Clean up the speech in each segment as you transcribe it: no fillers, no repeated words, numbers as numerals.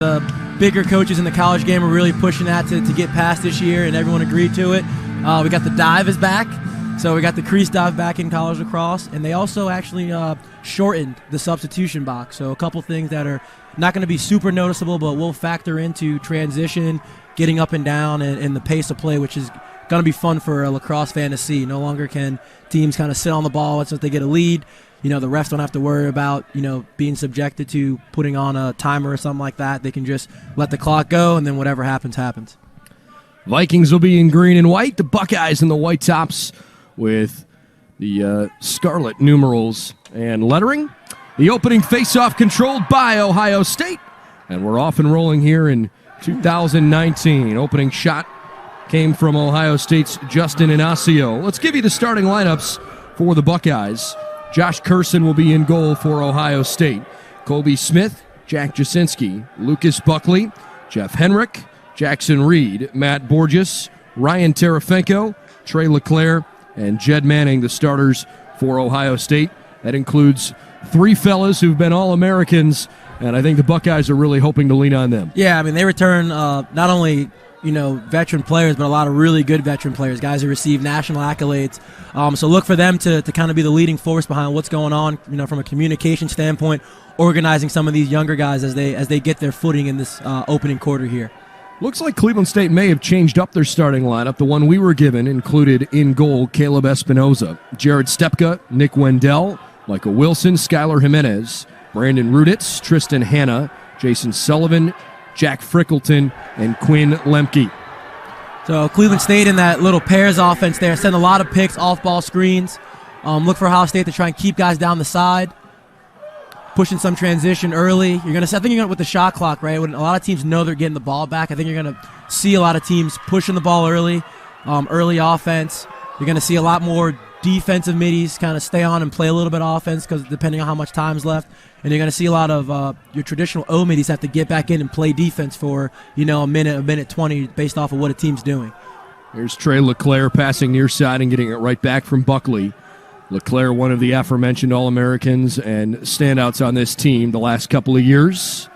The bigger coaches in the college game are really pushing that to get past this year, and everyone agreed to it. We got the dive is back, so we got the crease dive back in college lacrosse, and they also actually shortened the substitution box. So a couple things that are not going to be super noticeable, but will factor into transition, getting up and down, and the pace of play, which is going to be fun for a lacrosse fan to see. No longer can teams kind of sit on the ball once they get a lead. The refs don't have to worry about, being subjected to putting on a timer or something like that. They can just let the clock go, and then whatever happens, happens. Vikings will be in green and white. The Buckeyes in the white tops with the scarlet numerals and lettering. The opening face-off controlled by Ohio State. And we're off and rolling here in 2019. Opening shot came from Ohio State's Justin Inacio. Let's give you the starting lineups for the Buckeyes. Josh Curson will be in goal for Ohio State. Colby Smith, Jack Jasinski, Lucas Buckley, Jeff Henrick, Jackson Reed, Matt Borges, Ryan Terefenko, Trey LeClaire, and Jed Manning, the starters for Ohio State. That includes three fellas who've been All-Americans, and I think the Buckeyes are really hoping to lean on them. Yeah, they return not only veteran players, but a lot of really good veteran players, guys who receive national accolades. So look for them to kind of be the leading force behind what's going on, from a communication standpoint, organizing some of these younger guys as they get their footing in this opening quarter here. Looks like Cleveland State may have changed up their starting lineup. The one we were given included in goal Caleb Espinoza, Jared Stepka, Nick Wendell, Michael Wilson, Skylar Jimenez, Brandon Ruditz, Tristan Hanna, Jason Sullivan, Jack Frickleton, and Quinn Lemke. So Cleveland State in that little pairs offense there, send a lot of picks, off-ball screens. Look for Ohio State to try and keep guys down the side, pushing some transition early. I think you're going to with the shot clock, right? When a lot of teams know they're getting the ball back, I think you're going to see a lot of teams pushing the ball early, early offense. You're going to see a lot more defensive middies kind of stay on and play a little bit of offense because depending on how much time's left. And you're going to see a lot of your traditional O middies have to get back in and play defense for, a minute 20 based off of what a team's doing. Here's Trey LeClaire passing near side and getting it right back from Buckley. LeClaire, one of the aforementioned All-Americans and standouts on this team the last couple of years.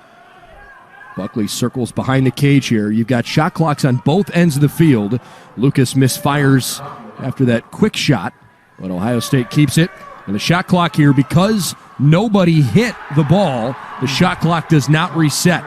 Buckley circles behind the cage here. You've got shot clocks on both ends of the field. Lucas misfires after that quick shot, but Ohio State keeps it. And the shot clock here, because nobody hit the ball, the shot clock does not reset.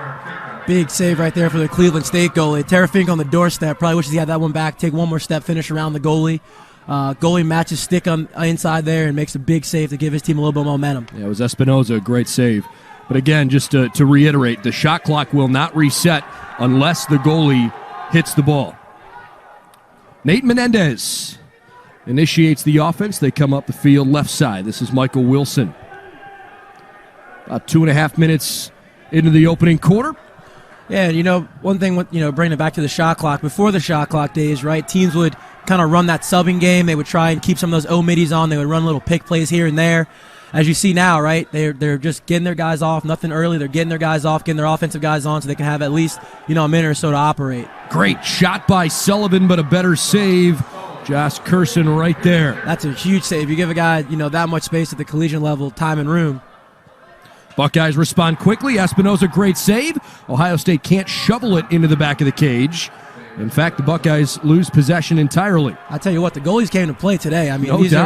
Big save right there for the Cleveland State goalie. Terefink on the doorstep. Probably wishes he had that one back. Take one more step, finish around the goalie. Goalie matches stick on inside there and makes a big save to give his team a little bit of momentum. Yeah, it was Espinoza, a great save. But again, just to reiterate, the shot clock will not reset unless the goalie hits the ball. Nate Menendez initiates the offense. They come up the field left side. This is Michael Wilson. About 2.5 minutes into the opening quarter. Yeah, one thing with, bringing it back to the shot clock, before the shot clock days, right, teams would kind of run that subbing game. They would try and keep some of those O-middies on. They would run little pick plays here and there. As you see now, right, they're just getting their guys off, nothing early. They're getting their guys off, getting their offensive guys on so they can have at least, a minute or so to operate. Great shot by Sullivan, but a better save. Josh Curson right there. That's a huge save. You give a guy, that much space at the collegiate level, time and room. Buckeyes respond quickly. Espinoza, great save. Ohio State can't shovel it into the back of the cage. In fact, the Buckeyes lose possession entirely. I tell you what, the goalies came to play today.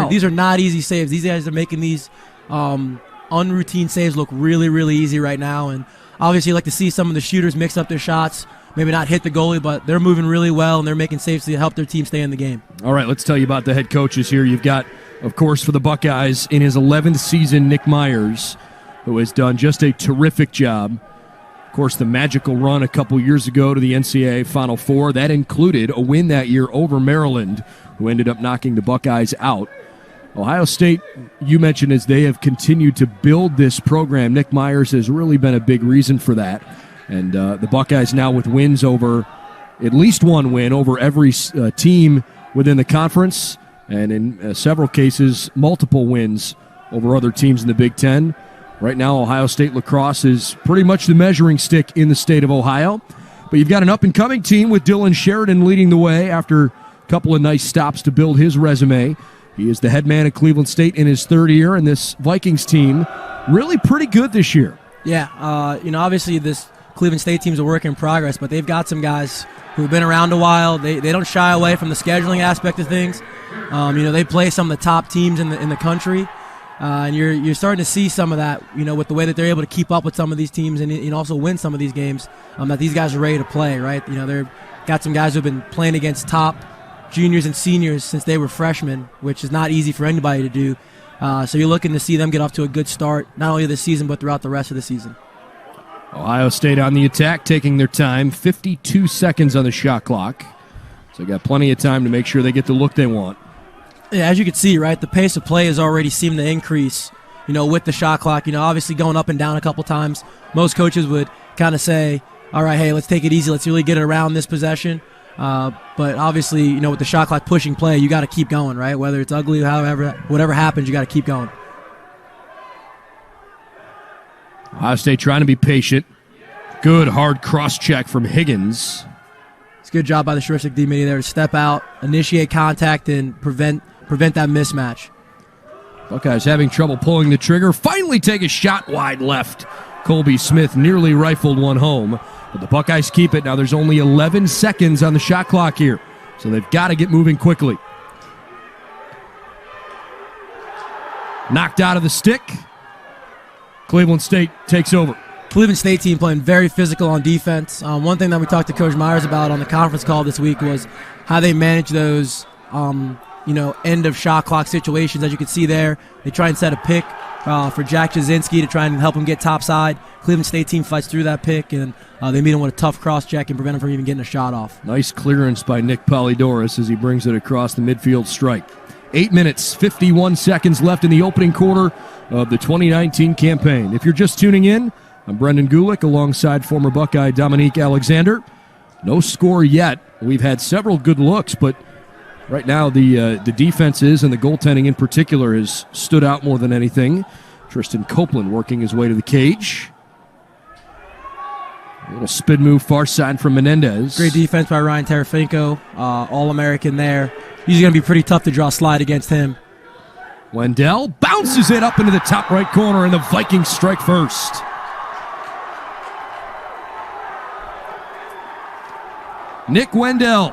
These are not easy saves. These guys are making these unroutine saves look really, really easy right now. And obviously, you like to see some of the shooters mix up their shots, maybe not hit the goalie, but they're moving really well and they're making saves to help their team stay in the game. All right, let's tell you about the head coaches here. You've got, of course, for the Buckeyes, in his 11th season, Nick Myers, who has done just a terrific job. Of course, the magical run a couple years ago to the NCAA Final Four, that included a win that year over Maryland, who ended up knocking the Buckeyes out. Ohio State, you mentioned, as they have continued to build this program, Nick Myers has really been a big reason for that. And the Buckeyes now with wins over, at least one win over every team within the conference, and in several cases, multiple wins over other teams in the Big Ten. Right now, Ohio State lacrosse is pretty much the measuring stick in the state of Ohio. But you've got an up-and-coming team with Dylan Sheridan leading the way after a couple of nice stops to build his resume. He is the head man at Cleveland State in his third year, and this Vikings team really pretty good this year. Yeah, obviously this Cleveland State team's a work in progress, but they've got some guys who've been around a while. They don't shy away from the scheduling aspect of things. They play some of the top teams in the country, and you're starting to see some of that. With the way that they're able to keep up with some of these teams and also win some of these games. That these guys are ready to play. Right? They've got some guys who've been playing against top juniors and seniors since they were freshmen, which is not easy for anybody to do. So you're looking to see them get off to a good start, not only this season but throughout the rest of the season. Ohio State on the attack, taking their time. 52 seconds on the shot clock. So they got plenty of time to make sure they get the look they want. Yeah, as you can see, right, the pace of play has already seemed to increase, with the shot clock. Obviously going up and down a couple times. Most coaches would kind of say, all right, hey, let's take it easy. Let's really get it around this possession. But obviously, with the shot clock pushing play, you got to keep going, right? Whether it's ugly, whatever happens, you got to keep going. Ohio State trying to be patient. Good hard cross check from Higgins. It's a good job by the short stick D-Mini there to step out, initiate contact, and prevent that mismatch. Buckeyes having trouble pulling the trigger. Finally take a shot wide left. Colby Smith nearly rifled one home. But the Buckeyes keep it. Now there's only 11 seconds on the shot clock here. So they've got to get moving quickly. Knocked out of the stick. Cleveland State takes over. Cleveland State team playing very physical on defense. One thing that we talked to Coach Myers about on the conference call this week was how they manage those, end of shot clock situations. As you can see there, they try and set a pick for Jack Jasinski to try and help him get topside. Cleveland State team fights through that pick, and they meet him with a tough cross check and prevent him from even getting a shot off. Nice clearance by Nick Polidoris as he brings it across the midfield stripe. 8 minutes, 51 seconds left in the opening quarter of the 2019 campaign. If you're just tuning in, I'm Brendan Gulick alongside former Buckeye Dominique Alexander. No score yet. We've had several good looks, but right now the defenses and the goaltending in particular has stood out more than anything. Tristan Copeland working his way to the cage. A little spin move far side from Menendez. Great defense by Ryan Tarafinko, All-American there. Usually going to be pretty tough to draw a slide against him. Wendell bounces it up into the top right corner, and the Vikings strike first. Nick Wendell,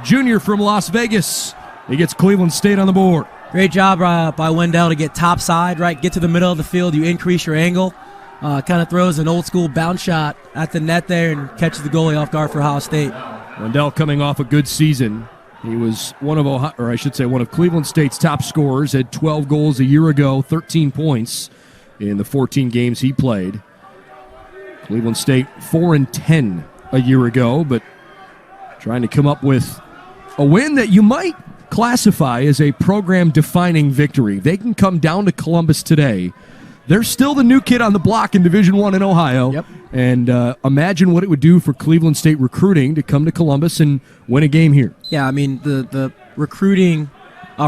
junior from Las Vegas. He gets Cleveland State on the board. Great job by Wendell to get topside, right? Get to the middle of the field. You increase your angle. Kind of throws an old-school bounce shot at the net there and catches the goalie off guard for Ohio State. Wendell coming off a good season. He was one of Cleveland State's top scorers, had 12 goals a year ago, 13 points in the 14 games he played. Cleveland State 4-10 a year ago, but trying to come up with a win that you might classify as a program-defining victory. They can come down to Columbus today. They're still the new kid on the block in Division I in Ohio. Yep. And imagine what it would do for Cleveland State recruiting to come to Columbus and win a game here. Yeah, I mean, the recruiting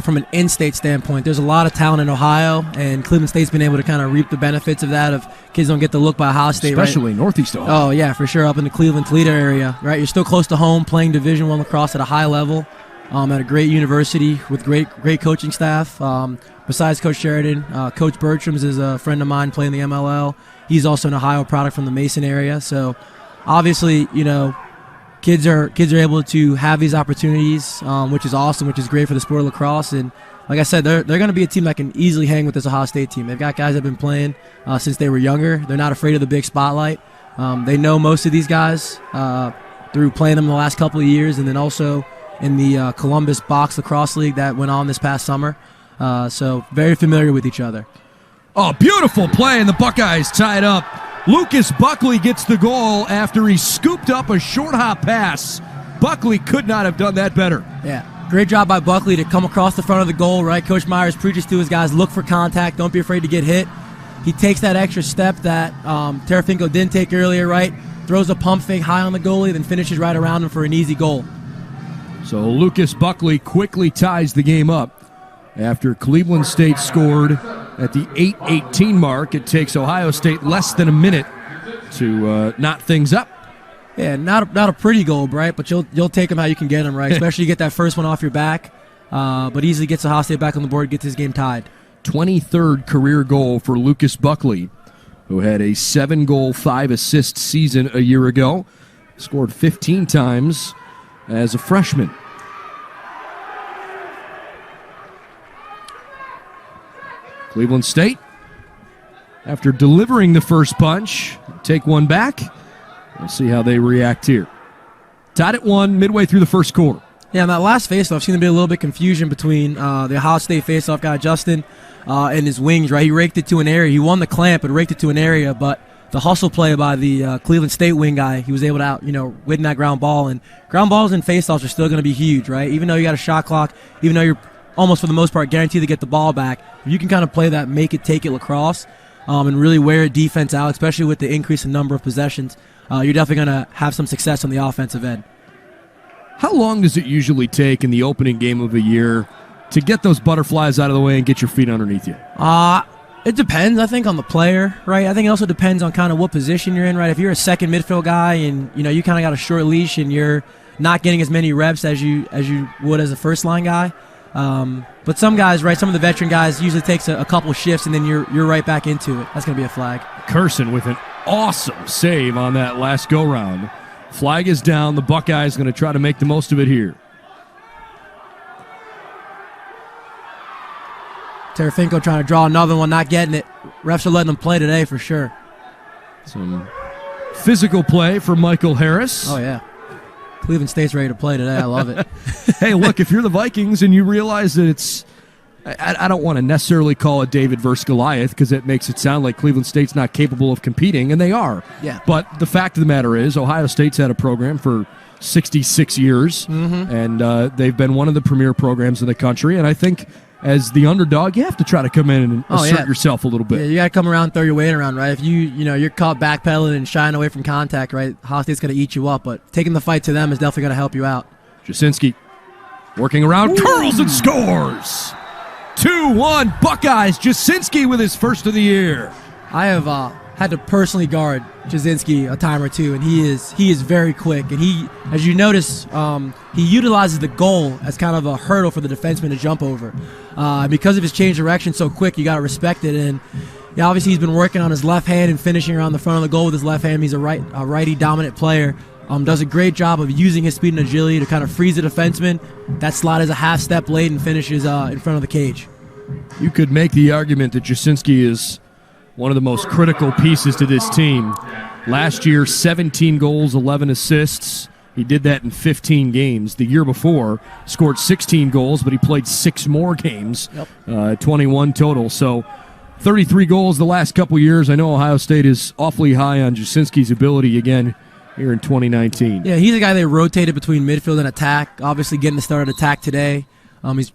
from an in-state standpoint, there's a lot of talent in Ohio, and Cleveland State's been able to kind of reap the benefits of that, of kids don't get the look by Ohio State. Especially right? Northeast Ohio. Oh, yeah, for sure, up in the Cleveland-Toledo area. Right, you're still close to home, playing Division I lacrosse at a high level, at a great university with great coaching staff. Besides Coach Sheridan, Coach Bertrams is a friend of mine playing the MLL. He's also an Ohio product from the Mason area. So, obviously, kids are able to have these opportunities, which is awesome, which is great for the sport of lacrosse. And like I said, they're going to be a team that can easily hang with this Ohio State team. They've got guys that have been playing since they were younger. They're not afraid of the big spotlight. They know most of these guys through playing them the last couple of years, and then also in the Columbus Box Lacrosse League that went on this past summer. So very familiar with each other. Oh, beautiful play, and the Buckeyes tie it up. Lucas Buckley gets the goal after he scooped up a short hop pass. Buckley could not have done that better. Yeah, great job by Buckley to come across the front of the goal, right? Coach Myers preaches to his guys, look for contact, don't be afraid to get hit. He takes that extra step that Tarafinko didn't take earlier, right? Throws a pump fake high on the goalie, then finishes right around him for an easy goal. So Lucas Buckley quickly ties the game up. After Cleveland State scored at the 8:18 mark, it takes Ohio State less than a minute to knot things up. Yeah, not a pretty goal, right? But you'll take them how you can get them, right? Especially you get that first one off your back, but easily gets Ohio State back on the board, gets his game tied. 23rd career goal for Lucas Buckley. who had a 7-goal, 5-assist season a year ago. Scored 15 times as a freshman. Cleveland State, after delivering the first punch, take one back. We'll see how they react here. Tied at 1 midway through the first quarter. Yeah, in that last faceoff, seemed to be a little bit confusion between the Ohio State faceoff guy, Justin, and his wings, right? He raked it to an area. He won the clamp, but raked it to an area, but the hustle play by the Cleveland State wing guy, he was able to win that ground ball. And ground balls and faceoffs are still going to be huge, right? Even though you got a shot clock, even though you're almost for the most part guaranteed to get the ball back, if you can kind of play that make it, take it lacrosse and really wear a defense out, especially with the increase in number of possessions, you're definitely going to have some success on the offensive end. How long does it usually take in the opening game of a year to get those butterflies out of the way and get your feet underneath you? It depends, I think, on the player, right? I think it also depends on kind of what position you're in, right? If you're a second midfield guy and, you kind of got a short leash and you're not getting as many reps as you would as a first-line guy. But some guys, right, some of the veteran guys usually takes a couple shifts and then you're right back into it. That's going to be a flag. Curson with an awesome save on that last go-round. Flag is down. The Buckeyes going to try to make the most of it here. Tarafinko trying to draw another one, not getting it. Refs are letting them play today for sure. Some physical play for Michael Harris. Oh, yeah. Cleveland State's ready to play today. I love it. Hey, look, if you're the Vikings and you realize that it's, I don't want to necessarily call it David versus Goliath because it makes it sound like Cleveland State's not capable of competing, and they are. Yeah. But the fact of the matter is Ohio State's had a program for 66 years, and they've been one of the premier programs in the country, and I think as the underdog, you have to try to come in and assert yourself a little bit. Yeah, you got to come around, throw your weight around, right? If you're caught backpedaling and shying away from contact, right, Ohio State's going to eat you up, but taking the fight to them is definitely going to help you out. Jasinski working around, curls and scores! 2-1 Buckeyes. Jasinski with his first of the year. I have had to personally guard Jasinski a time or two, and he is very quick. And he, as you notice, he utilizes the goal as kind of a hurdle for the defenseman to jump over. Because of his change of direction so quick, you got to respect it. And yeah, obviously he's been working on his left hand and finishing around the front of the goal with his left hand. He's a righty dominant player. Does a great job of using his speed and agility to kind of freeze the defenseman. That slot is a half step late and finishes in front of the cage. You could make the argument that Jasinski is one of the most critical pieces to this team. Last year, 17 goals, 11 assists. He did that in 15 games. The year before, scored 16 goals, but he played 6 more games, 21 total. So 33 goals the last couple years. I know Ohio State is awfully high on Jasinski's ability again here in 2019. Yeah, he's a guy they rotated between midfield and attack, obviously getting the start at attack today. He's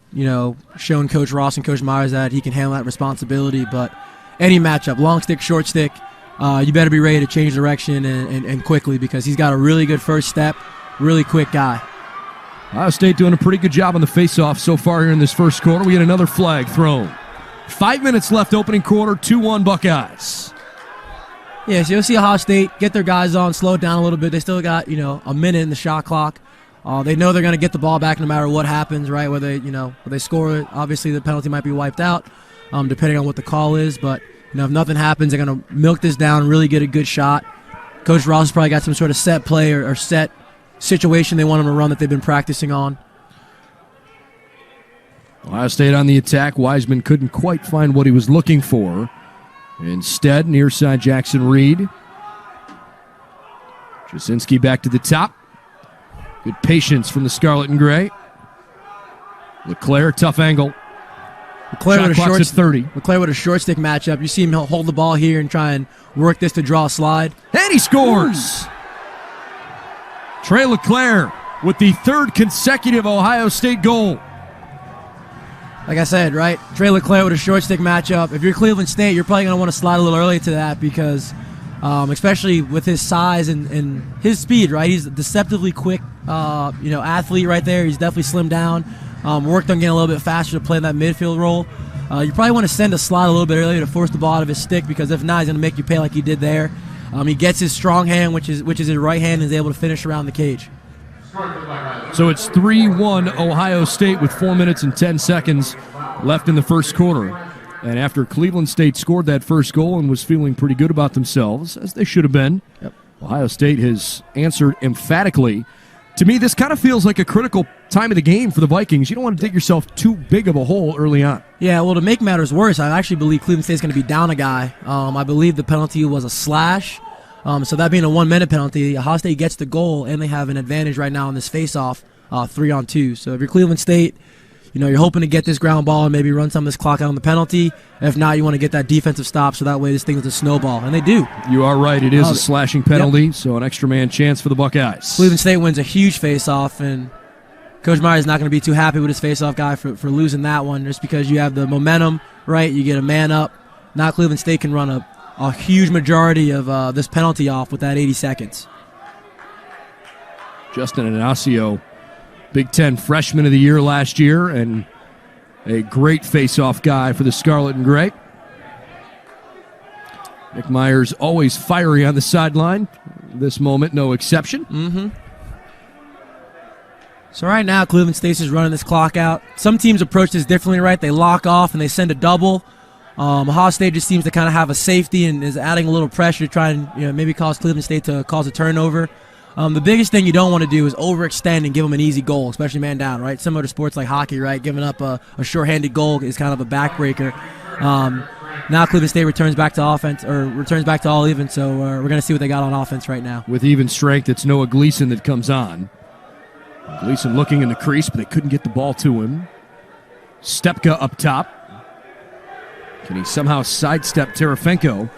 shown Coach Ross and Coach Myers that he can handle that responsibility, but any matchup, long stick, short stick, you better be ready to change direction and quickly because he's got a really good first step, really quick guy. Ohio State doing a pretty good job on the faceoff so far here in this first quarter. We get another flag thrown. 5 minutes left opening quarter, 2-1 Buckeyes. Yeah, so you'll see Ohio State get their guys on, slow it down a little bit. They still got, a minute in the shot clock. They know they're going to get the ball back no matter what happens, right? Whether they score it, obviously the penalty might be wiped out, depending on what the call is. But if nothing happens, they're going to milk this down, really get a good shot. Coach Ross has probably got some sort of set play or set situation they want them to run that they've been practicing on. Ohio State on the attack. Wiseman couldn't quite find what he was looking for. Instead, near side Jackson Reed. Jasinski back to the top. Good patience from the Scarlet and Gray. LeClaire, tough angle. LeClaire with 30. LeClaire with a short stick matchup. You see him hold the ball here and try and work this to draw a slide. And he scores! Trey LeClaire with the third consecutive Ohio State goal. Like I said, right? Trey LeClaire with a short stick matchup. If you're Cleveland State, you're probably going to want to slide a little early to that because especially with his size and his speed, right? He's a deceptively quick, athlete right there. He's definitely slimmed down. Worked on getting a little bit faster to play in that midfield role. You probably want to send a slide a little bit earlier to force the ball out of his stick because if not, he's going to make you pay like he did there. He gets his strong hand, which is his right hand, and is able to finish around the cage. So it's 3-1 Ohio State with 4 minutes and 10 seconds left in the first quarter. And after Cleveland State scored that first goal and was feeling pretty good about themselves, as they should have been, Ohio State has answered emphatically. To me, this kind of feels like a critical time of the game for the Vikings. You don't want to dig yourself too big of a hole early on. Yeah, well, to make matters worse, I actually believe Cleveland State's going to be down a guy. I believe the penalty was a slash. So that being a 1-minute penalty, Ohio State gets the goal, and they have an advantage right now in this face-off, 3-on-2. So if you're Cleveland State, you're hoping to get this ground ball and maybe run some of this clock out on the penalty. If not, you want to get that defensive stop so that way this thing is a snowball. And they do. You are right. It is a slashing penalty, so an extra man chance for the Buckeyes. Cleveland State wins a huge face-off, and Coach Myers is not going to be too happy with his face-off guy for losing that one just because you have the momentum, right? You get a man up. Now Cleveland State can run a huge majority of this penalty off with that 80 seconds. Justin Inacio, Big Ten Freshman of the Year last year, and a great face-off guy for the Scarlet and Gray. Nick Myers always fiery on the sideline. This moment, no exception. So right now, Cleveland State is running this clock out. Some teams approach this differently, right? They lock off and they send a double. Ohio State just seems to kind of have a safety and is adding a little pressure to try and maybe cause Cleveland State to cause a turnover. The biggest thing you don't want to do is overextend and give them an easy goal, especially man down, right? Similar to sports like hockey, right? Giving up a shorthanded goal is kind of a backbreaker. Now Cleveland State returns back to offense, or returns back to all even, so we're going to see what they got on offense right now. With even strength, it's Noah Gleason that comes on. Gleason looking in the crease, but they couldn't get the ball to him. Stepka up top. Can he somehow sidestep Terefenko?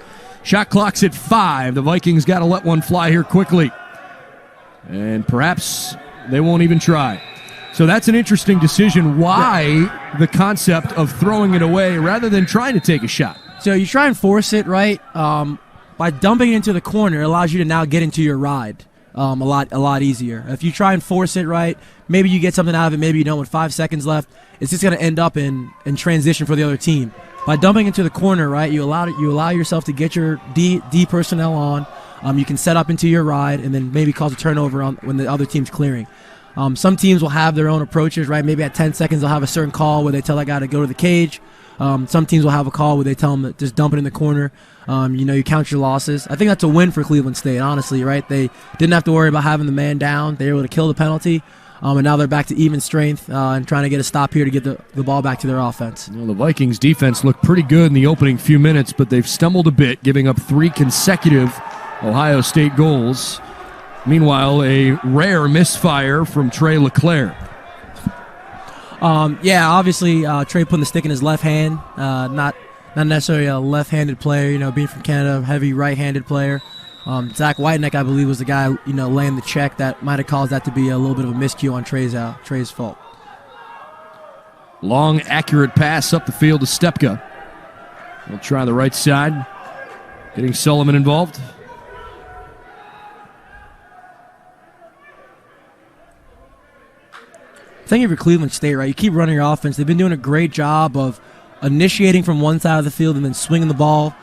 Shot clock's at 5. The Vikings got to let one fly here quickly. And perhaps they won't even try. So that's an interesting decision. Why the concept of throwing it away rather than trying to take a shot? So you try and force it, right? By dumping it into the corner, it allows you to now get into your ride a lot easier. If you try and force it, right, maybe you get something out of it, maybe you don't with 5 seconds left. It's just going to end up in transition for the other team. By dumping into the corner, right, you allow yourself to get your D personnel on. You can set up into your ride and then maybe cause a turnover when the other team's clearing. Some teams will have their own approaches, right? Maybe at 10 seconds they'll have a certain call where they tell that guy to go to the cage. Some teams will have a call where they tell them to just dump it in the corner. You count your losses. I think that's a win for Cleveland State, honestly, right? They didn't have to worry about having the man down. They were able to kill the penalty. And now they're back to even strength and trying to get a stop here to get the ball back to their offense. Well, the Vikings defense looked pretty good in the opening few minutes, but they've stumbled a bit, giving up 3 consecutive Ohio State goals. Meanwhile, a rare misfire from Trey LeClaire. Obviously, Trey putting the stick in his left hand. Not necessarily a left-handed player, being from Canada, heavy right-handed player. Zach Whiteneck, I believe, was the guy, laying the check that might have caused that to be a little bit of a miscue on Trey's fault. Long, accurate pass up the field to Stepka. He'll try the right side, getting Sullivan involved. Thank you for Cleveland State, right? You keep running your offense. They've been doing a great job of initiating from one side of the field and then swinging the ball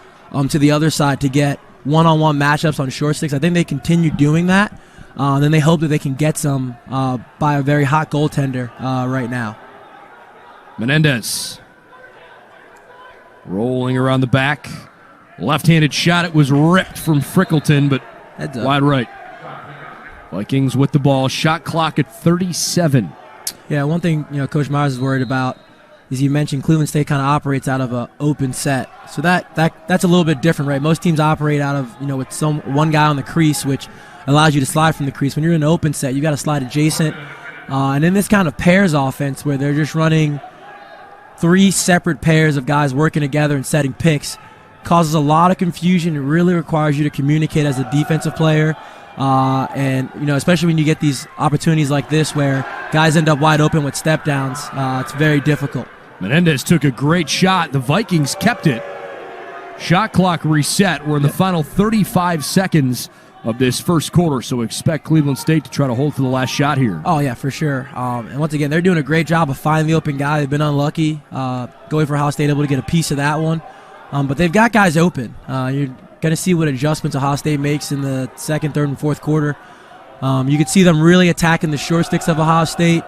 to the other side to get one-on-one matchups on short sticks. I think they continue doing that. Then they hope that they can get some by a very hot goaltender right now. Menendez rolling around the back. Left-handed shot. It was ripped from Frickleton, but wide right. Vikings with the ball. Shot clock at 37. Yeah, one thing Coach Myers is worried about is you mentioned Cleveland State kind of operates out of an open set, so that's a little bit different, right? Most teams operate out of with one guy on the crease, which allows you to slide from the crease. When you're in an open set, you got to slide adjacent, and in this kind of pairs offense where they're just running 3 separate pairs of guys working together and setting picks, causes a lot of confusion. It really requires you to communicate as a defensive player. And especially when you get these opportunities like this where guys end up wide open with step downs, it's very difficult. Menendez took a great shot. The Vikings kept it. Shot clock reset. We're in the final 35 seconds of this first quarter, so expect Cleveland State to try to hold for the last shot here. Oh, yeah, for sure. And once again, they're doing a great job of finding the open guy. They've been unlucky. Going for Ohio State, able to get a piece of that one. But they've got guys open. You're going to see what adjustments Ohio State makes in the second, third, and fourth quarter. You could see them really attacking the short sticks of Ohio State.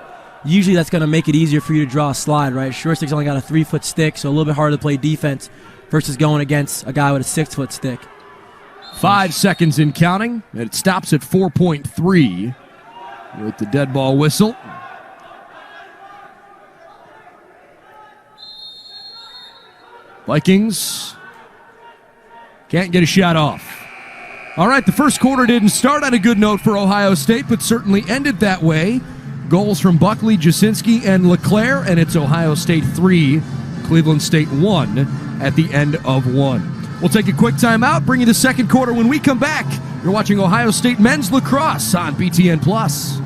usually that's going to make it easier for you to draw a slide, right? Short stick's only got a 3-foot stick, so a little bit harder to play defense versus going against a guy with a 6-foot stick. 5 seconds in counting. It stops at 4.3 with the dead ball whistle. Vikings can't get a shot off. All right, the first quarter didn't start on a good note for Ohio State, but certainly ended that way. Goals from Buckley, Jasinski, and LeClaire, and it's Ohio State 3, Cleveland State 1 at the end of 1. We'll take a quick timeout, bring you the second quarter. When we come back, you're watching Ohio State men's lacrosse on BTN Plus.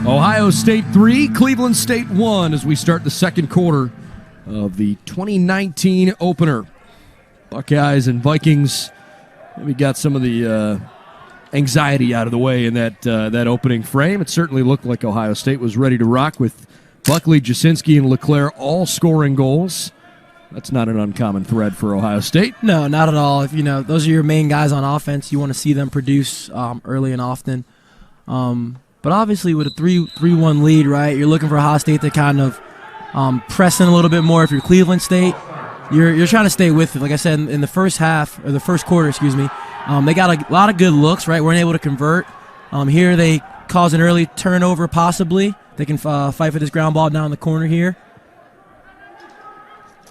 Ohio State 3, Cleveland State 1 as we start the second quarter of the 2019 opener. Buckeyes and Vikings, we got some of the anxiety out of the way in that opening frame. It certainly looked like Ohio State was ready to rock with Buckley, Jasinski, and LeClaire all scoring goals. That's not an uncommon thread for Ohio State. No, not at all. If those are your main guys on offense, you want to see them produce early and often. But obviously with a 3-1 lead, right, you're looking for Ohio State to kind of press in a little bit more. If you're Cleveland State, you're trying to stay with it. Like I said, in the first quarter, they got a lot of good looks, right, weren't able to convert. Here they cause an early turnover possibly. They can fight for this ground ball down the corner here.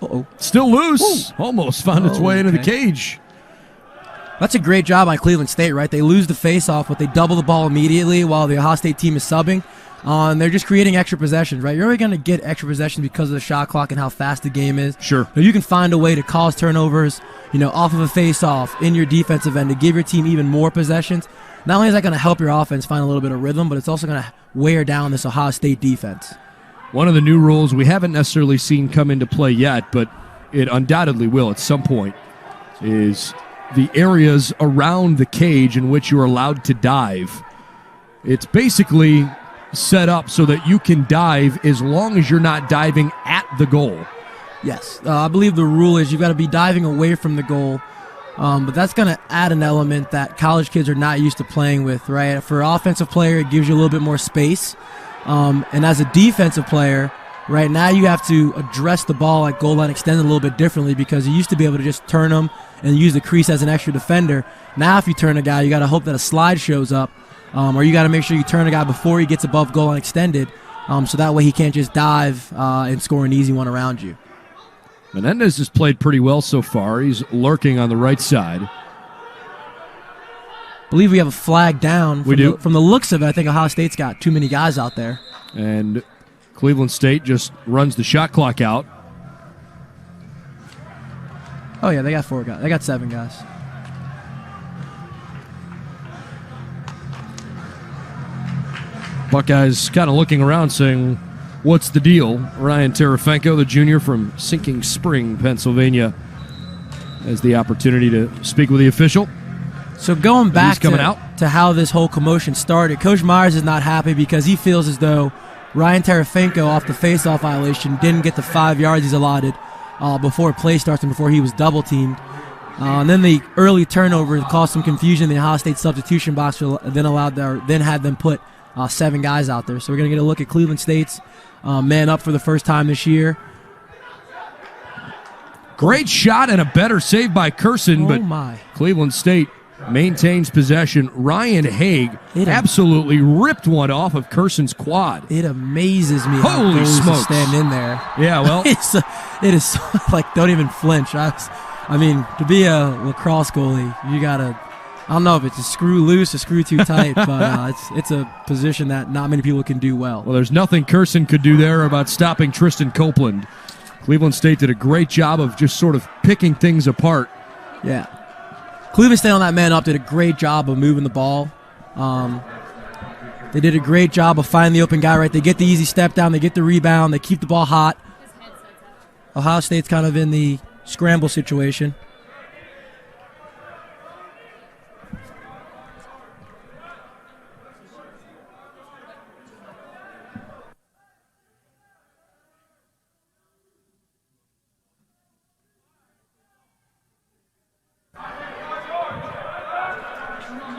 Uh-oh. Still loose. Ooh. Almost found its way into the cage. That's a great job by Cleveland State, right? They lose the face-off, but they double the ball immediately while the Ohio State team is subbing. And they're just creating extra possessions, right? You're already going to get extra possessions because of the shot clock and how fast the game is. Sure. But you can find a way to cause turnovers, off of a face-off in your defensive end to give your team even more possessions. Not only is that going to help your offense find a little bit of rhythm, but it's also going to wear down this Ohio State defense. One of the new rules we haven't necessarily seen come into play yet, but it undoubtedly will at some point, is the areas around the cage in which you're allowed to dive. It's basically set up so that you can dive as long as you're not diving at the goal. Yes. I believe the rule is you've got to be diving away from the goal, but that's going to add an element that college kids are not used to playing with, right? For an offensive player, it gives you a little bit more space. And as a defensive player, right now you have to address the ball at goal line extended a little bit differently because you used to be able to just turn them and use the crease as an extra defender. Now if you turn a guy, you got to hope that a slide shows up, or you got to make sure you turn a guy before he gets above goal line extended, so that way he can't just dive and score an easy one around you. Menendez has played pretty well so far. He's lurking on the right side. I believe we have a flag down. From the looks of it, I think Ohio State's got too many guys out there. And Cleveland State just runs the shot clock out. Oh, yeah, they got 4 guys. They got 7 guys. Buckeyes kind of looking around saying, what's the deal? Ryan Terefenko, the junior from Sinking Spring, Pennsylvania, has the opportunity to speak with the official. So going back to how this whole commotion started, Coach Myers is not happy because he feels as though Ryan Terefenko, off the face-off violation, didn't get the 5 yards he's allotted before play starts and before he was double-teamed. And then the early turnover caused some confusion in the Ohio State substitution box, then had them put 7 guys out there. So we're going to get a look at Cleveland State's man up for the first time this year. Great shot and a better save by Curson, but Cleveland State maintains possession. Ryan Haig absolutely ripped one off of Curson's quad. It amazes me Holy how smokes. stand in there. Yeah, well. it is like, don't even flinch. I mean, to be a lacrosse goalie, you got to, I don't know if it's a screw loose or screw too tight, but it's a position that not many people can do well. Well, there's nothing Curson could do there about stopping Tristan Copeland. Cleveland State did a great job of just sort of picking things apart. Yeah. Cleveland State on that man up did a great job of moving the ball. They did a great job of finding the open guy, right? They get the easy step down, they get the rebound, they keep the ball hot. Ohio State's kind of in the scramble situation.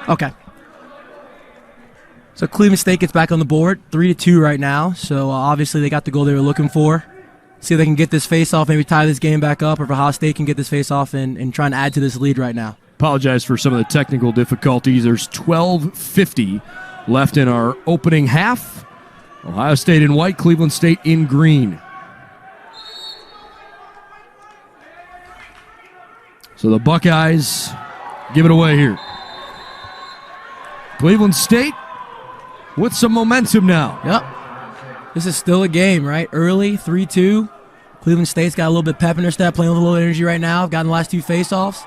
Okay. So Cleveland State gets back on the board, 3-2 right now. So obviously they got the goal they were looking for. See if they can get this face-off, maybe tie this game back up, or if Ohio State can get this face-off and try and add to this lead right now. Apologize for some of the technical difficulties. There's 12:50 left in our opening half. Ohio State in white, Cleveland State in green. So the Buckeyes give it away here. Cleveland State with some momentum now. Yep. This is still a game, right? Early, 3-2. Cleveland State's got a little bit of pep in their step, playing with a little energy right now. Gotten the last 2 faceoffs.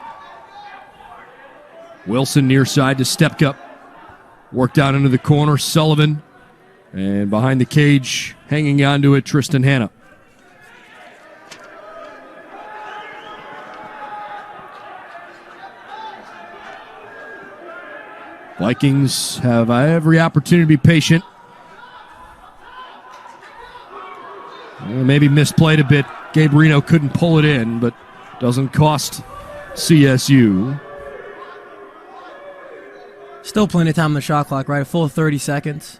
Wilson near side to Stepka. Work down into the corner. Sullivan. And behind the cage, hanging onto it, Tristan Hanna. Vikings have every opportunity to be patient. Maybe misplayed a bit. Gabe Reno couldn't pull it in, but doesn't cost CSU. Still plenty of time on the shot clock, right? A full 30 seconds.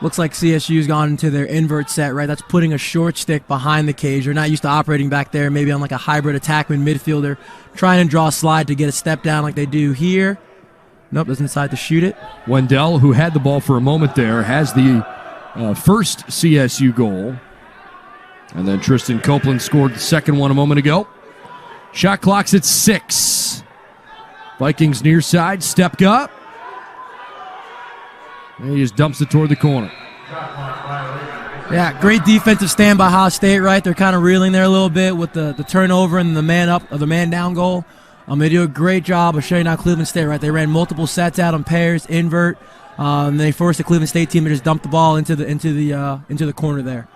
Looks like CSU's gone into their invert set, right? That's putting a short stick behind the cage. They're not used to operating back there, maybe on like a hybrid attackman midfielder, trying to draw a slide to get a step down like they do here. Nope, doesn't decide to shoot it. Wendell, who had the ball for a moment there, has the first CSU goal. And then Tristan Copeland scored the second one a moment ago. Shot clock's at 6. Vikings near side, Stepka. And he just dumps it toward the corner. Yeah, great defensive stand by Ohio State, right? They're kind of reeling there a little bit with the turnover and the man up or the man down goal. They do a great job of shutting down Cleveland State, right? They ran multiple sets out on pairs, invert, and they forced the Cleveland State team to just dump the ball into the corner there.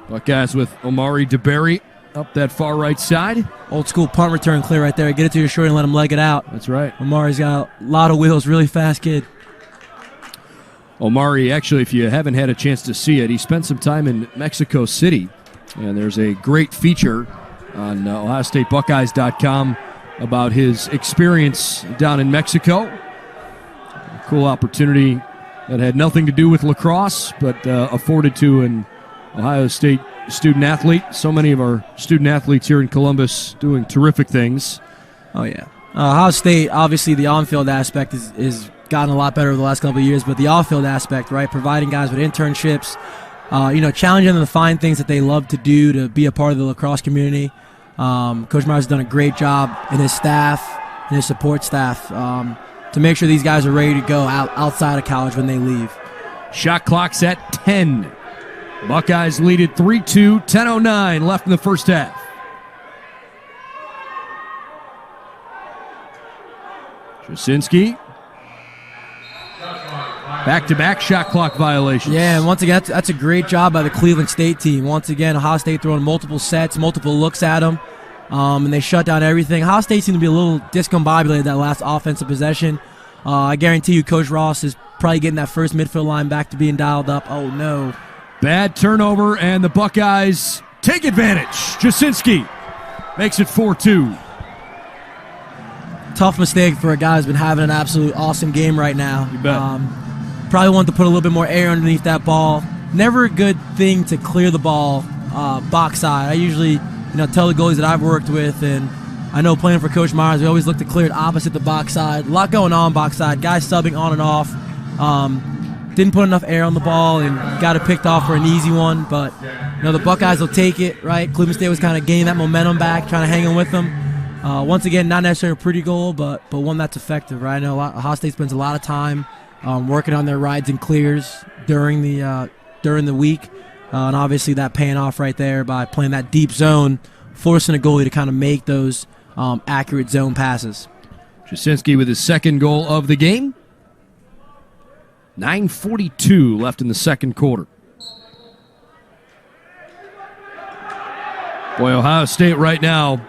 Buckeyes with Omari DeBerry up that far right side. Old school punt return clear right there. Get it to your short and let him leg it out. That's right. Omari's got a lot of wheels, really fast kid. Omari, actually, if you haven't had a chance to see it, he spent some time in Mexico City. And there's a great feature on OhioStateBuckeyes.com about his experience down in Mexico. A cool opportunity that had nothing to do with lacrosse, but afforded to an Ohio State student athlete. So many of our student athletes here in Columbus doing terrific things. Oh, yeah. Ohio State, obviously, the on-field aspect is gotten a lot better over the last couple of years, but the off-field aspect, right, providing guys with internships, challenging them to find things that they love to do to be a part of the lacrosse community. Coach Myers has done a great job in his staff and his support staff to make sure these guys are ready to go outside of college when they leave. Shot clock's at 10. Buckeyes lead it 3-2, 10:09 left in the first half. Jasinski Back-to-back shot clock violations. Yeah, and once again, that's a great job by the Cleveland State team. Once again, Ohio State throwing multiple sets, multiple looks at them, and they shut down everything. Ohio State seemed to be a little discombobulated that last offensive possession. I guarantee you Coach Ross is probably getting that first midfield line back to being dialed up. Oh, no. Bad turnover, and the Buckeyes take advantage. Jasinski makes it 4-2. Tough mistake for a guy who's been having an absolute awesome game right now. You bet. Probably wanted to put a little bit more air underneath that ball. Never a good thing to clear the ball box side. I usually tell the goalies that I've worked with, and I know playing for Coach Myers, we always look to clear it opposite the box side. A lot going on box side. Guys subbing on and off. Didn't put enough air on the ball and got it picked off for an easy one. But the Buckeyes will take it, right? Cleveland State was kind of gaining that momentum back, trying to hang in with them. Once again, not necessarily a pretty goal, but one that's effective, right? I know Ohio State spends a lot of time working on their rides and clears during the week, and obviously that paying off right there by playing that deep zone, forcing a goalie to kind of make those accurate zone passes. Jasinski with his second goal of the game. 9:42 left in the second quarter. Boy, Ohio State right now,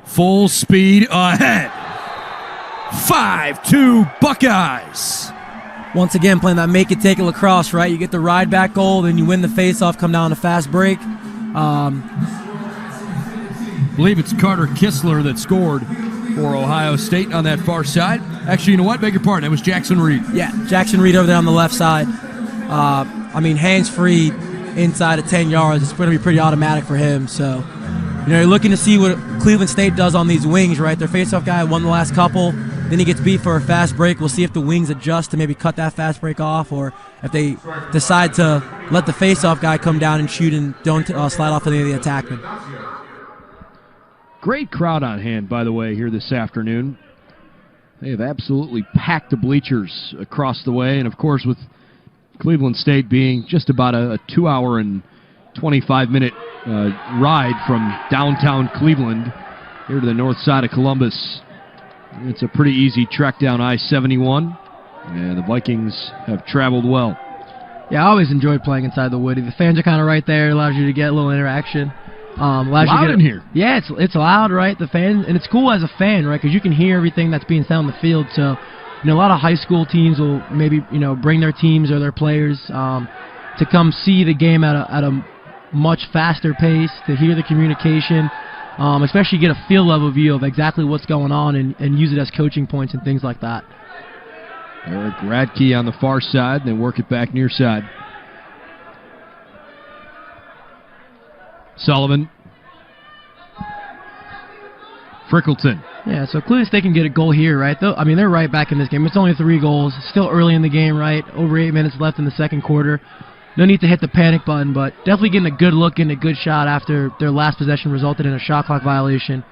full speed ahead. 5-2 Buckeyes. Once again, playing that make it take it lacrosse, right? You get the ride back goal, then you win the face-off, come down to fast break. I believe it's Carter Kistler that scored for Ohio State on that far side. Actually, you know what? Beg your pardon. It was Jackson Reed. Yeah, Jackson Reed over there on the left side. Hands-free inside of 10 yards. It's going to be pretty automatic for him. So, you're looking to see what Cleveland State does on these wings, right? Their face-off guy won the last couple. Then he gets beat for a fast break. We'll see if the wings adjust to maybe cut that fast break off, or if they decide to let the face-off guy come down and shoot and don't slide off any of the attackmen. Great crowd on hand, by the way, here this afternoon. They have absolutely packed the bleachers across the way, and of course with Cleveland State being just about a 2-hour and 25-minute ride from downtown Cleveland here to the north side of Columbus. It's a pretty easy trek down I-71, and the Vikings have traveled well. Yeah, I always enjoyed playing inside the Woody. The fans are kind of right there. It allows you to get a little interaction. Loud in here. Yeah, it's loud, right? The fans, and it's cool as a fan, right? Because you can hear everything that's being said on the field. So, a lot of high school teams will maybe bring their teams or their players to come see the game at a much faster pace, to hear the communication. Especially get a field level view of exactly what's going on and use it as coaching points and things like that. Eric Radke on the far side, and then work it back near side. Sullivan. Frickleton. Yeah, so Cleveland State can get a goal here, right? They're right back in this game. It's only 3 goals. Still early in the game, right? Over 8 minutes left in the second quarter. No need to hit the panic button, but definitely getting a good look and a good shot after their last possession resulted in a shot clock violation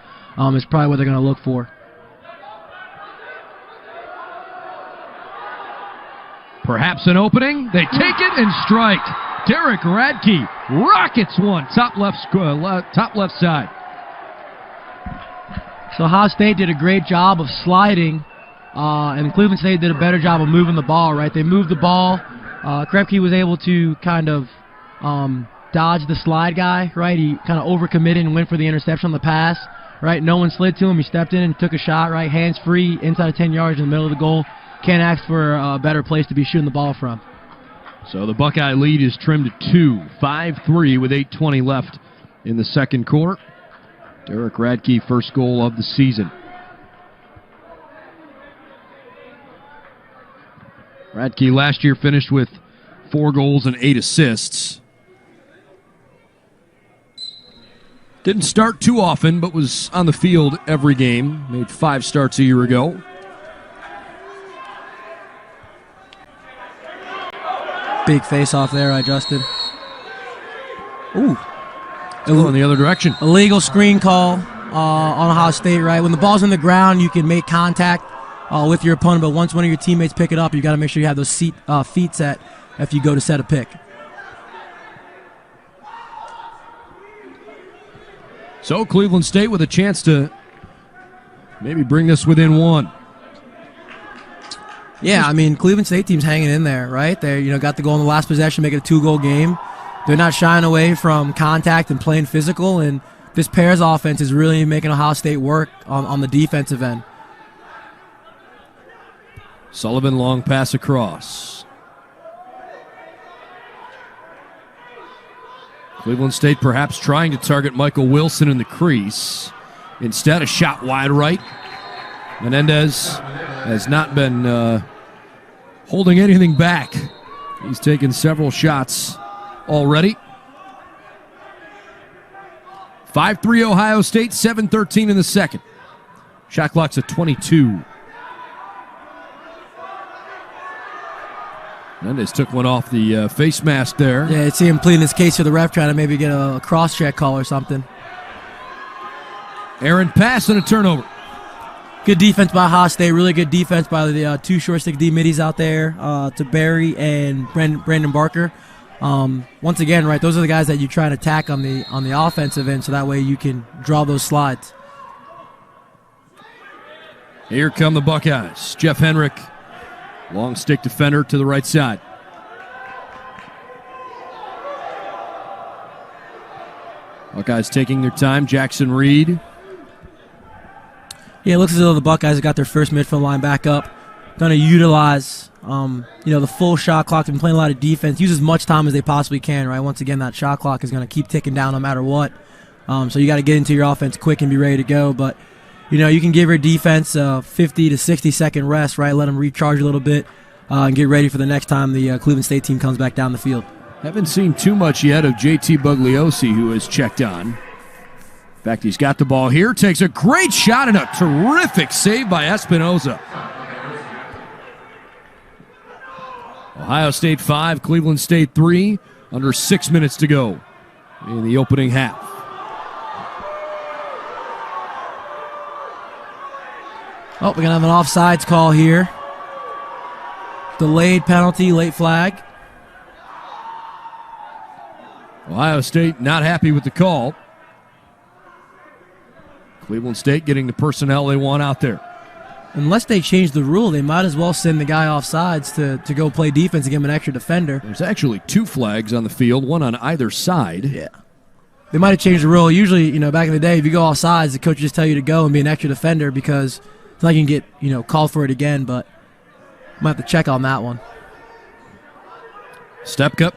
is probably what they're going to look for. Perhaps an opening. They take it and strike. Derek Radke rockets one. Top left side. So Ohio State did a great job of sliding, and Cleveland State did a better job of moving the ball, right? They moved the ball. Krepke was able to kind of dodge the slide guy, right? He kind of overcommitted and went for the interception on the pass, right? No one slid to him. He stepped in and took a shot, right? Hands free, inside of 10 yards in the middle of the goal. Can't ask for a better place to be shooting the ball from. So the Buckeye lead is trimmed to 2, 5-3 with 8:20 left in the second quarter. Derek Radke, first goal of the season. Radke last year finished with 4 goals and 8 assists. Didn't start too often, but was on the field every game. Made 5 starts a year ago. Big face-off there, Justin. Ooh. Still in the other direction. Illegal screen call on Ohio State, right? When the ball's in the ground, you can make contact with your opponent, but once one of your teammates pick it up, you got to make sure you have those feet set if you go to set a pick. So Cleveland State with a chance to maybe bring this within 1. Yeah, I mean, Cleveland State team's hanging in there, right? They got the goal in the last possession, making a 2-goal game. They're not shying away from contact and playing physical, and this Pears offense is really making Ohio State work on the defensive end. Sullivan, long pass across. Cleveland State perhaps trying to target Michael Wilson in the crease. Instead, a shot wide right. Menendez has not been holding anything back. He's taken several shots already. 5-3 Ohio State, 7:13 in the second. Shot clock's at 22. Menendez took one off the face mask there. Yeah, I'd see him pleading his case to the ref, trying to maybe get a cross-check call or something. Aaron pass and a turnover. Good defense by Ohio State. Really good defense by the two short-stick D-middies out there, to Barry and Brandon Barker. Once again, right, those are the guys that you try to attack on the offensive end, so that way you can draw those slides. Here come the Buckeyes. Jeff Henrick, long stick defender to the right side. Buckeyes taking their time. Jackson Reed. Yeah, it looks as though the Buckeyes have got their first midfield line back up. Going to utilize, the full shot clock. They've been playing a lot of defense. Use as much time as they possibly can, right? Once again, that shot clock is going to keep ticking down no matter what. So you got to get into your offense quick and be ready to go. But, you can give your defense a 50 to 60-second rest, right? Let them recharge a little bit and get ready for the next time the Cleveland State team comes back down the field. Haven't seen too much yet of JT Bugliosi, who has checked on. In fact, he's got the ball here, takes a great shot and a terrific save by Espinoza. Ohio State 5, Cleveland State 3, under 6 minutes to go in the opening half. Oh, we're going to have an offsides call here. Delayed penalty, late flag. Ohio State not happy with the call. Cleveland State getting the personnel they want out there. Unless they change the rule, they might as well send the guy off sides to go play defense and give him an extra defender. There's actually 2 flags on the field, one on either side. Yeah. They might have changed the rule. Usually, back in the day, if you go off sides, the coach would just tell you to go and be an extra defender because it's like you can get, called for it again, but might have to check on that one. Stepka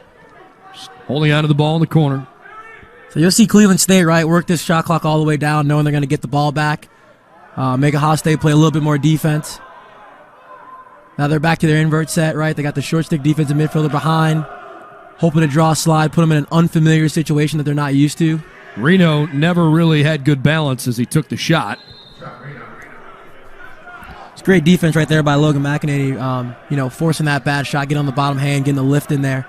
holding on to the ball in the corner. So you'll see Cleveland State, right, work this shot clock all the way down, knowing they're going to get the ball back. Make Ohio State play a little bit more defense. Now they're back to their invert set, right? They got the short stick defensive midfielder behind, hoping to draw a slide, put them in an unfamiliar situation that they're not used to. Reno never really had good balance as he took the shot. It's great defense right there by Logan McEnany, forcing that bad shot, getting on the bottom hand, getting the lift in there.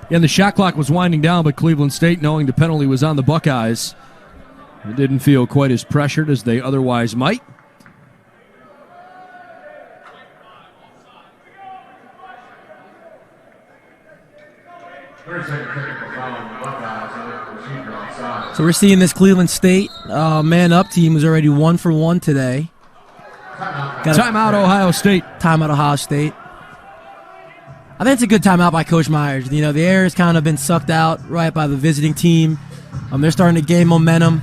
Yeah, and the shot clock was winding down, but Cleveland State, knowing the penalty was on the Buckeyes, it didn't feel quite as pressured as they otherwise might. So we're seeing this Cleveland State man-up team who's already 1 for 1 today. Timeout Ohio State. Timeout Ohio State. I think it's a good timeout by Coach Myers. The air has kind of been sucked out, right, by the visiting team. They're starting to gain momentum.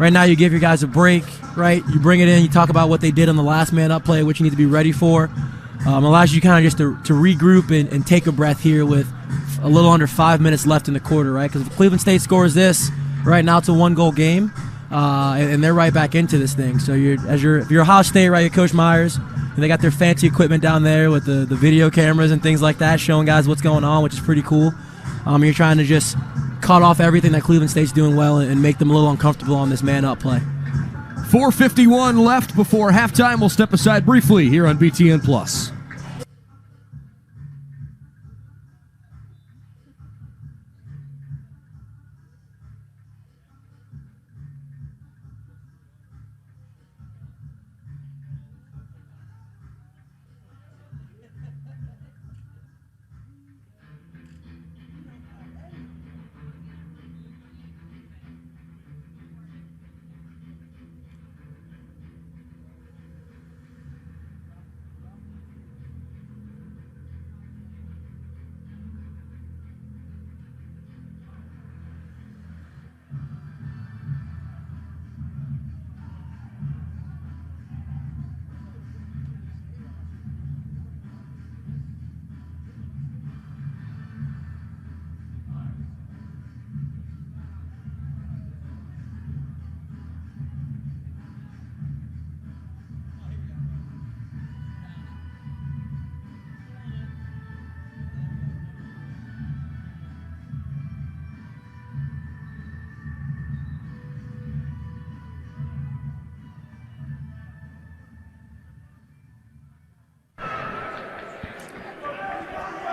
Right now, you give your guys a break, right? You bring it in, you talk about what they did on the last man-up play, what you need to be ready for. Allows you kind of just to regroup and take a breath here with a little under 5 minutes left in the quarter, right? Because if Cleveland State scores this, right now it's a 1-goal game, and they're right back into this thing. So if you're Ohio State, right, you're Coach Myers, and they got their fancy equipment down there with the video cameras and things like that, showing guys what's going on, which is pretty cool. You're trying to just cut off everything that Cleveland State's doing well and make them a little uncomfortable on this man-up play. 4:51 left before halftime. We'll step aside briefly here on BTN Plus.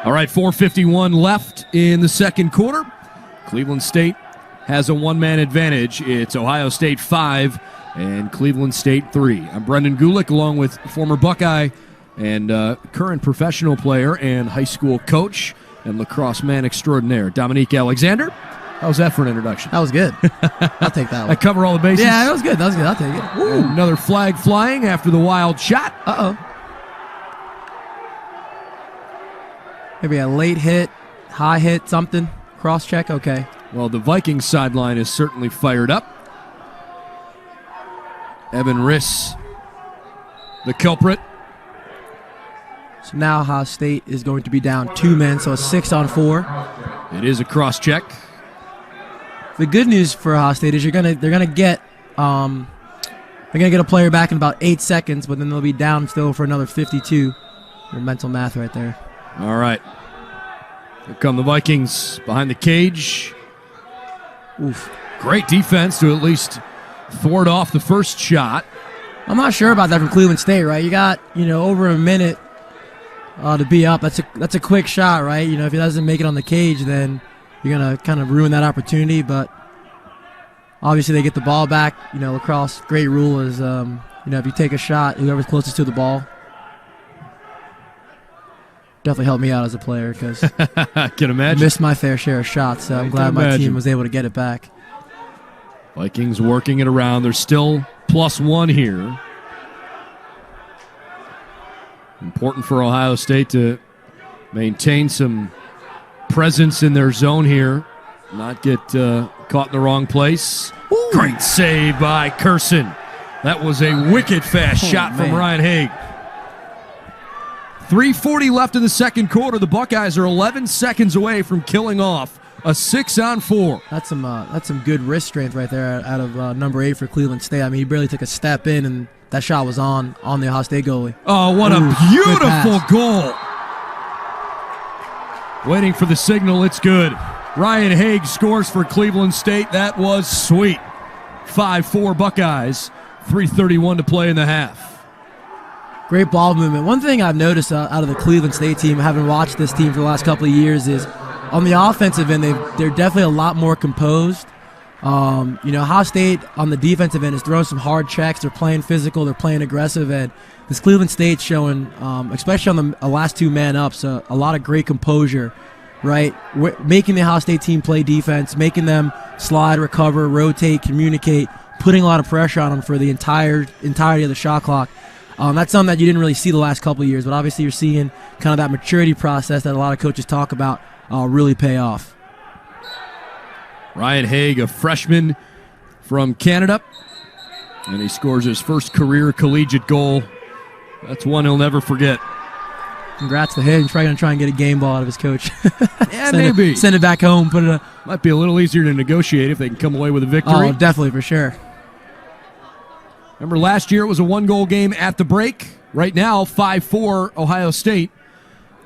All right, 4:51 left in the second quarter. Cleveland State has a one-man advantage. It's Ohio State 5 and Cleveland State 3. I'm Brendan Gulick, along with former Buckeye and current professional player and high school coach and lacrosse man extraordinaire, Dominique Alexander. How's that for an introduction? That was good. I'll take that one. I cover all the bases? Yeah, that was good. I'll take it. Ooh. Another flag flying after the wild shot. Uh-oh. Maybe a late hit, high hit, something. Cross check, okay. Well, the Vikings sideline is certainly fired up. Evan Riss, the culprit. So now Ohio State is going to be down 2 men, so a 6-on-4. It is a cross check. The good news for Ohio State is they're gonna get a player back in about 8 seconds, but then they'll be down still for another 52. Mental math right there. All right. Here come the Vikings behind the cage. Oof. Great defense to at least thwart off the first shot. I'm not sure about that from Cleveland State, right? You got, over a minute to be up. That's a quick shot, right? If he doesn't make it on the cage, then you're going to kind of ruin that opportunity. But obviously they get the ball back. Lacrosse, great rule is, if you take a shot, whoever's closest to the ball. Definitely helped me out as a player because I can imagine. Missed my fair share of shots, so I'm glad my team was able to get it back. Vikings working it around. They're still +1 here. Important for Ohio State to maintain some presence in their zone here, not get caught in the wrong place. Ooh. Great save by Curson. That was a wicked fast shot from Ryan Haig. 3:40 left in the second quarter. The Buckeyes are 11 seconds away from killing off a 6-on-4. That's some good wrist strength right there out of number 8 for Cleveland State. I mean, he barely took a step in, and that shot was on the Ohio State goalie. Oh, what a beautiful goal. Waiting for the signal. It's good. Ryan Haig scores for Cleveland State. That was sweet. 5-4 Buckeyes. 3:31 to play in the half. Great ball movement. One thing I've noticed out of the Cleveland State team, having watched this team for the last couple of years, is on the offensive end, they're definitely a lot more composed. Ohio State on the defensive end is throwing some hard checks. They're playing physical. They're playing aggressive. And this Cleveland State's showing, especially on the last 2 man ups, a lot of great composure, right? Making the Ohio State team play defense, making them slide, recover, rotate, communicate, putting a lot of pressure on them for the entirety of the shot clock. That's something that you didn't really see the last couple of years, but obviously you're seeing kind of that maturity process that a lot of coaches talk about really pay off. Ryan Haig, a freshman from Canada, and he scores his first career collegiate goal. That's one he'll never forget. Congrats to him. He's probably going to try and get a game ball out of his coach. Yeah, maybe. Send it back home. Might be a little easier to negotiate if they can come away with a victory. Oh, definitely, for sure. Remember last year it was a 1-goal game at the break. Right now, 5-4 Ohio State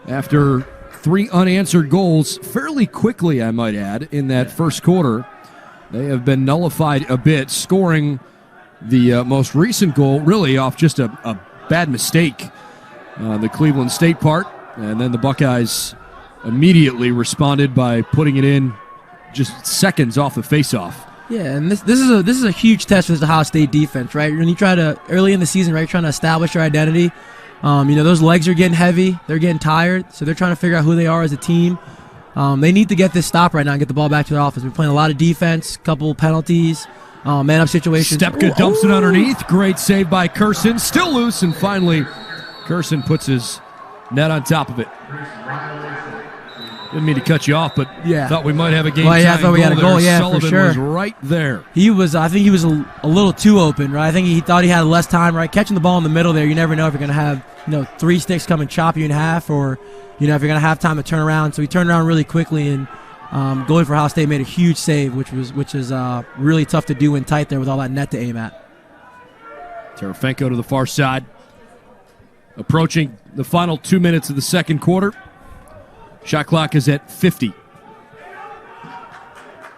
after 3 unanswered goals fairly quickly, I might add, in that first quarter. They have been nullified a bit, scoring the most recent goal really off just a bad mistake on the Cleveland State part. And then the Buckeyes immediately responded by putting it in just seconds off the faceoff. Yeah, and this is a huge test for this Ohio State defense, right? When you try to early in the season, right, trying to establish your identity. Those legs are getting heavy, they're getting tired, so they're trying to figure out who they are as a team. They need to get this stop right now and get the ball back to their offense. We're playing a lot of defense, couple penalties, man-up situations. Stepka dumps it underneath. Great save by Curson, still loose, and finally Curson puts his net on top of it. Didn't mean to cut you off, but thought we might have a game. Well, I thought we had a goal. Yeah, Sullivan for sure. Was right there. I think he was a little too open, right? I think he thought he had less time, right? Catching the ball in the middle there, you never know if you're going to have 3 sticks come and chop you in half, or if you're going to have time to turn around. So he turned around really quickly, and goalie for Ohio State made a huge save, which is really tough to do in tight there with all that net to aim at. Terefenko to the far side, approaching the final 2 minutes of the second quarter. Shot clock is at 50.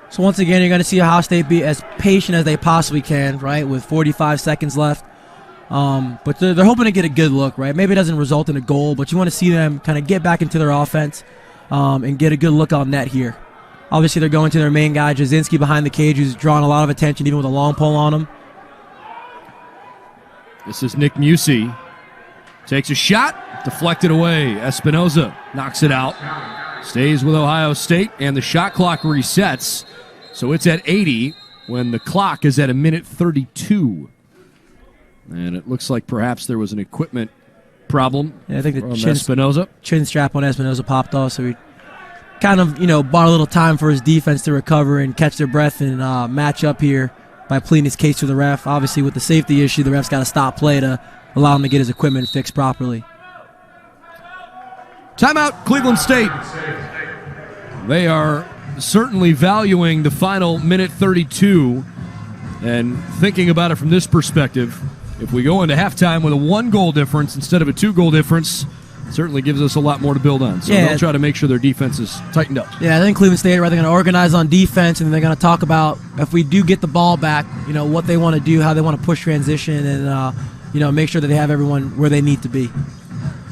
So once again, you're going to see Ohio State be as patient as they possibly can, right, with 45 seconds left. But they're hoping to get a good look, right? Maybe it doesn't result in a goal, but you want to see them kind of get back into their offense and get a good look on net here. Obviously, they're going to their main guy, Jasinski, behind the cage, who's drawing a lot of attention, even with a long pole on him. This is Nick Musey. Takes a shot, deflected away. Espinoza knocks it out. Stays with Ohio State, and the shot clock resets. So it's at 80 when the clock is at 1:32. And it looks like perhaps there was an equipment problem. Yeah, I think the Espinoza. Chin strap on Espinoza popped off, so he kind of, bought a little time for his defense to recover and catch their breath and match up here by pleading his case to the ref. Obviously, with the safety issue, the ref's got to stop play to allow him to get his equipment fixed properly. Timeout, Cleveland State. They are certainly valuing the final 1:32 and thinking about it from this perspective. If we go into halftime with a 1-goal difference instead of a 2-goal difference, it certainly gives us a lot more to build on. So they'll try to make sure their defense is tightened up. Yeah, I think Cleveland State are going to organize on defense, and they're going to talk about if we do get the ball back, what they want to do, how they want to push transition, and make sure that they have everyone where they need to be.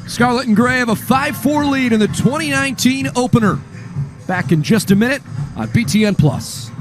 Scarlet and Gray have a 5-4 lead in the 2019 opener. Back in just a minute on BTN Plus.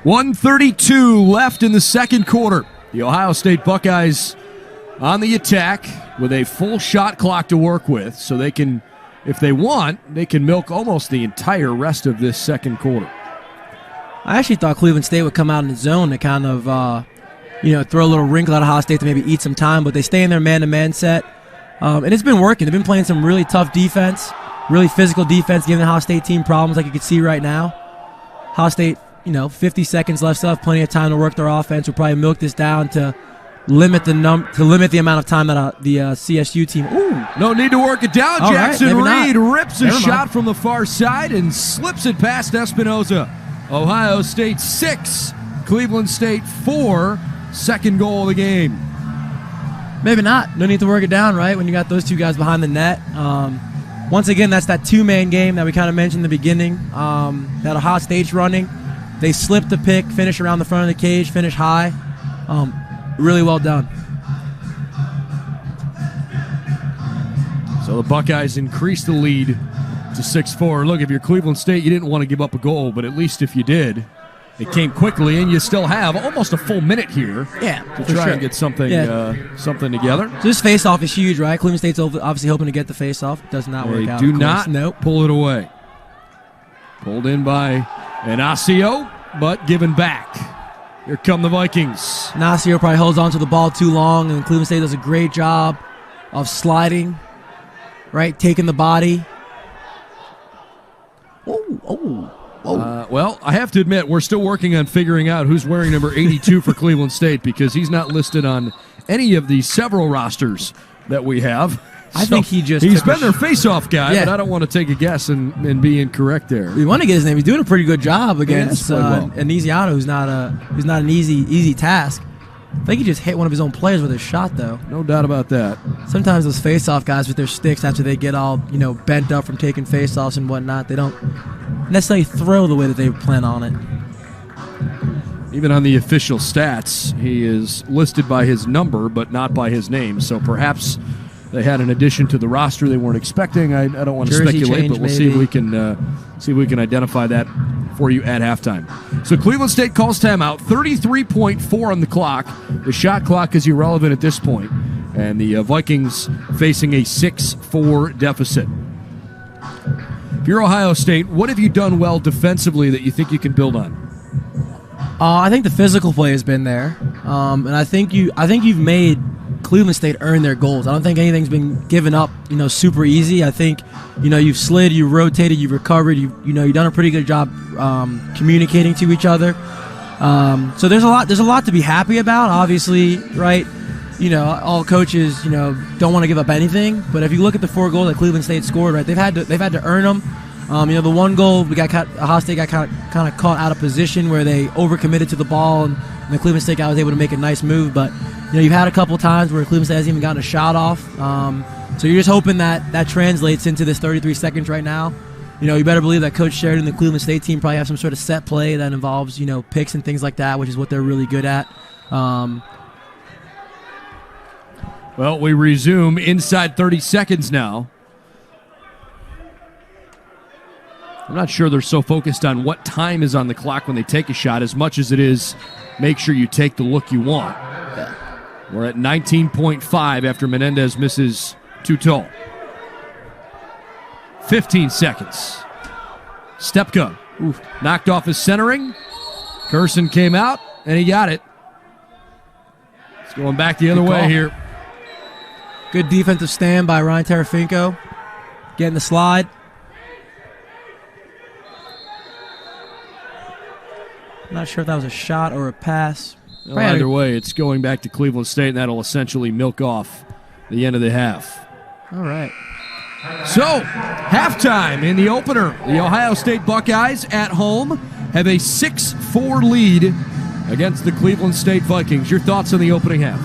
.132 left in the second quarter. The Ohio State Buckeyes on the attack with a full shot clock to work with, so they can, if they want, they can milk almost the entire rest of this second quarter. I actually thought Cleveland State would come out in the zone to kind of, throw a little wrinkle at Ohio State to maybe eat some time, but they stay in their man-to-man set, and it's been working. They've been playing some really tough defense, really physical defense, giving the Ohio State team problems like you can see right now. Ohio State, 50 seconds left, still have plenty of time to work their offense. We'll probably milk this down to limit the amount of time that the CSU team. Ooh, no need to work it down. All Jackson right, Reed rips a shot from the far side and slips it past Espinoza. Ohio State 6, Cleveland State 4. Second goal of the game. Maybe not. No need to work it down, right? When you got those two guys behind the net. Once again, that's that two-man game that we kind of mentioned in the beginning. That Ohio State's running. They slip the pick, finish around the front of the cage, finish high. Really well done. So the Buckeyes increase the lead to 6-4. Look, if you're Cleveland State, you didn't want to give up a goal, but at least if you did, it came quickly, and you still have almost a full minute here to try and get something together. So this face-off is huge, right? Cleveland State's obviously hoping to get the face-off. Does not work out. They do not pull it away. Pulled in by Inacio, but given back. Here come the Vikings. Inacio probably holds on to the ball too long, and Cleveland State does a great job of sliding, right? Taking the body. Well, I have to admit, we're still working on figuring out who's wearing number 82 for Cleveland State, because he's not listed on any of the several rosters that we have. I think he's been their face-off guy, but I don't want to take a guess and be incorrect there. We want to get his name. He's doing a pretty good job against Aniziato, who's not an easy task. I think he just hit one of his own players with his shot, though. No doubt about that. Sometimes those face-off guys with their sticks, after they get all bent up from taking face-offs and whatnot, they don't necessarily throw the way that they plan on it. Even on the official stats, he is listed by his number, but not by his name. So perhaps they had an addition to the roster they weren't expecting. I don't want to speculate, but we'll see if we can identify that for you at halftime. So Cleveland State calls timeout. 33.4 on the clock. The shot clock is irrelevant at this point, and the Vikings facing a 6-4 deficit. If you're Ohio State, what have you done well defensively that you think you can build on? I think the physical play has been there, and I think you've made Cleveland State earn their goals. I don't think anything's been given up, super easy. I think, you've slid, you've rotated, you've recovered, you've done a pretty good job communicating to each other. So there's a lot to be happy about. Obviously, right? All coaches, don't want to give up anything. But if you look at the 4 goals that Cleveland State scored, right, they've had to earn them. The one goal Ohio State got kind of caught out of position where they overcommitted to the ball, and the Cleveland State guy was able to make a nice move. But you've had a couple times where Cleveland State hasn't even gotten a shot off. So you're just hoping that translates into this 33 seconds right now. You better believe that Coach Sheridan and the Cleveland State team probably have some sort of set play that involves picks and things like that, which is what they're really good at. Well, we resume inside 30 seconds now. I'm not sure they're so focused on what time is on the clock when they take a shot as much as it is make sure you take the look you want. We're at 19.5 after Menendez misses too tall. 15 seconds. Stepka knocked off his centering. Curson came out, and he got it. It's going back the other way here. Good defensive stand by Ryan Tarafinko. Getting the slide. Not sure if that was a shot or a pass. Well, either way, it's going back to Cleveland State, and that'll essentially milk off the end of the half. All right. So, halftime in the opener. The Ohio State Buckeyes at home have a 6-4 lead against the Cleveland State Vikings. Your thoughts on the opening half?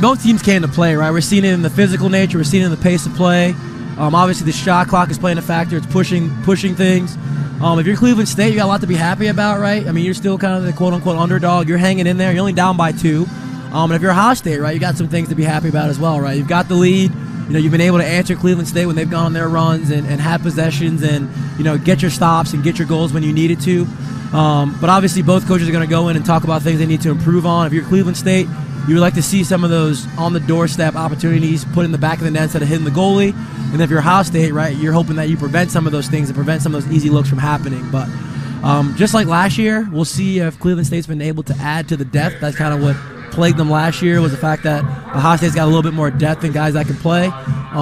Both teams came to play, right? We're seeing it in the physical nature. We're seeing it in the pace of play. Obviously, the shot clock is playing a factor. It's pushing things. If you're Cleveland State, you got a lot to be happy about, right? You're still kind of the quote-unquote underdog. You're hanging in there. You're only down by 2. And if you're Ohio State, right, you got some things to be happy about as well, right? You've got the lead. You've been able to answer Cleveland State when they've gone on their runs and had possessions and, get your stops and get your goals when you needed to. But obviously, both coaches are going to go in and talk about things they need to improve on. If you're Cleveland State, you would like to see some of those on-the-doorstep opportunities put in the back of the net instead of hitting the goalie. And if you're Ohio State, right, you're hoping that you prevent some of those things and prevent some of those easy looks from happening. But just like last year, we'll see if Cleveland State's been able to add to the depth. That's kind of what plagued them last year, was the fact that Ohio State's got a little bit more depth and guys that can play.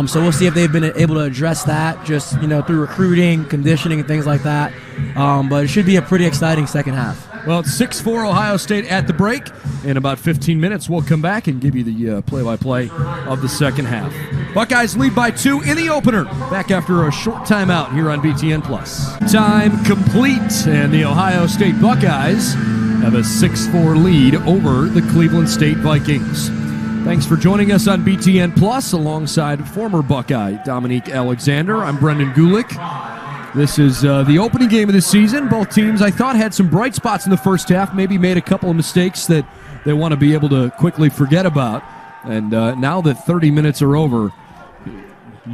So we'll see if they've been able to address that just, through recruiting, conditioning, and things like that. But it should be a pretty exciting second half. Well, it's 6-4 Ohio State at the break. In about 15 minutes, we'll come back and give you the play-by-play of the second half. Buckeyes lead by 2 in the opener. Back after a short timeout here on BTN+. Time complete, and the Ohio State Buckeyes have a 6-4 lead over the Cleveland State Vikings. Thanks for joining us on BTN+, alongside former Buckeye Dominique Alexander. I'm Brendan Gulick. This is the opening game of the season. Both teams, I thought, had some bright spots in the first half, maybe made a couple of mistakes that they want to be able to quickly forget about. And now that 30 minutes are over,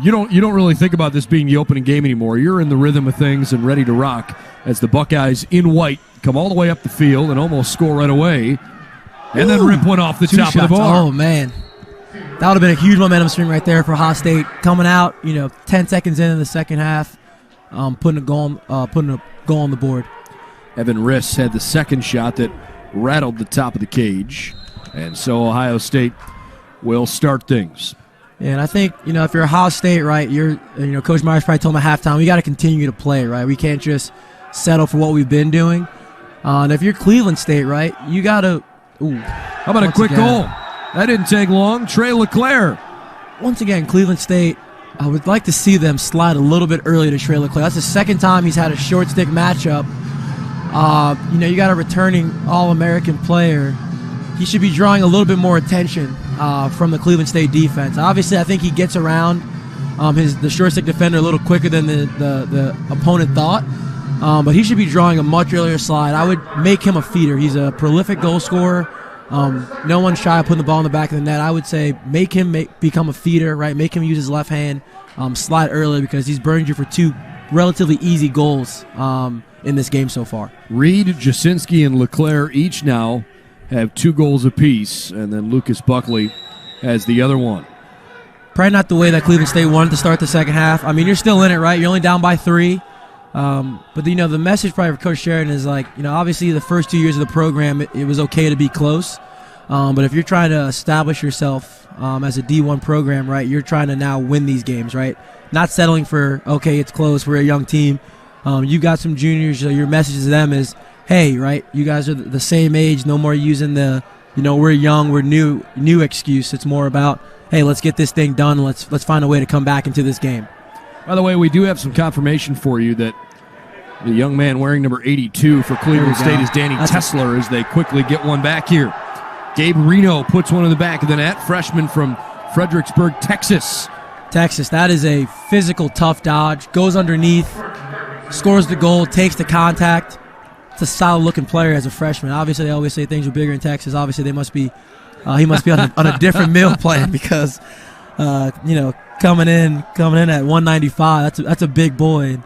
you don't really think about this being the opening game anymore. You're in the rhythm of things and ready to rock as the Buckeyes in white come all the way up the field and almost score right away. And then rip one off the top of the bar. Oh, man. That would have been a huge momentum swing right there for Ohio State. Coming out, 10 seconds in the second half, putting a goal on the board. Evan Riss had the second shot that rattled the top of the cage. And so Ohio State will start things. Yeah, and I think, if you're Ohio State, right, Coach Myers probably told them at halftime, we got to continue to play, right? We can't just settle for what we've been doing. And if you're Cleveland State, right, you got to... How about a quick goal? That didn't take long. Trey LeClaire. Once again, Cleveland State, I would like to see them slide a little bit early to Trey LeClaire. That's the second time he's had a short stick matchup. You got a returning All-American player he should be drawing a little bit more attention from the Cleveland State defense. Obviously, I think he gets around the short stick defender a little quicker than the opponent thought, but he should be drawing a much earlier slide. I would make him a feeder. He's a prolific goal scorer. No one's shy of putting the ball in the back of the net. I would say make him become a feeder, right? Make him use his left hand, slide early, because he's burned you for 2 relatively easy goals in this game so far. Reed, Jasinski, and Leclerc each now have 2 goals apiece, and then Lucas Buckley has the other one. Probably not the way that Cleveland State wanted to start the second half. I mean, you're still in it, right? You're only down by 3. But, the message probably for Coach Sheridan is obviously the first 2 years of the program, it was okay to be close. But if you're trying to establish yourself as a D1 program, right, you're trying to now win these games, right? Not settling for, okay, it's close, we're a young team. You got some juniors, so your message to them is, hey, right, you guys are the same age, no more using the, we're young, we're new excuse. It's more about, hey, let's get this thing done, let's find a way to come back into this game. By the way, we do have some confirmation for you that the young man wearing number 82 for Cleveland State is Danny Tesler as they quickly get one back here. Gabe Reno puts one in the back of the net, freshman from Fredericksburg, Texas. That is a physical, tough dodge. Goes underneath, scores the goal, takes the contact. It's a solid-looking player as a freshman. Obviously, they always say things are bigger in Texas. Obviously, he must be on a different meal plan because, coming in at 195, that's a big boy.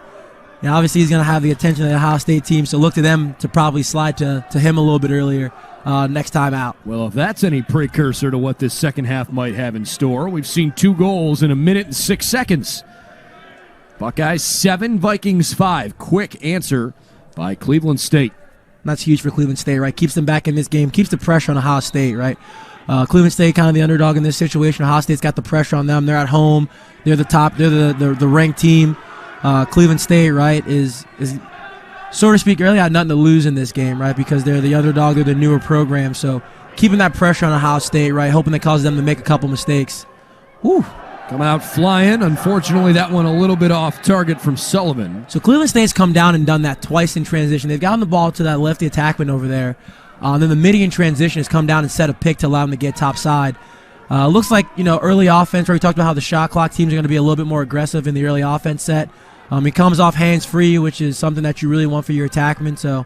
And obviously, he's going to have the attention of the Ohio State team, so look to them to probably slide to him a little bit earlier next time out. Well, if that's any precursor to what this second half might have in store, we've seen 2 goals in 1 minute and 6 seconds. Buckeyes 7, Vikings 5. Quick answer by Cleveland State. That's huge for Cleveland State, right? Keeps them back in this game, keeps the pressure on Ohio State, right? Cleveland State kind of the underdog in this situation. Ohio State's got the pressure on them. They're at home. They're the top. They're the ranked team. Cleveland State, right, is so to speak, really had nothing to lose in this game, right, because they're the underdog, they're the newer program. So keeping that pressure on Ohio State, right, hoping that causes them to make a couple mistakes. Whew. Come out flying. Unfortunately, that one a little bit off target from Sullivan. So Cleveland State's come down and done that twice in transition. They've gotten the ball to that lefty attackman over there. Then the midi in transition has come down and set a pick to allow them to get top side. Looks like, early offense, where we talked about how the shot clock teams are going to be a little bit more aggressive in the early offense set. He comes off hands-free, which is something that you really want for your attackman. So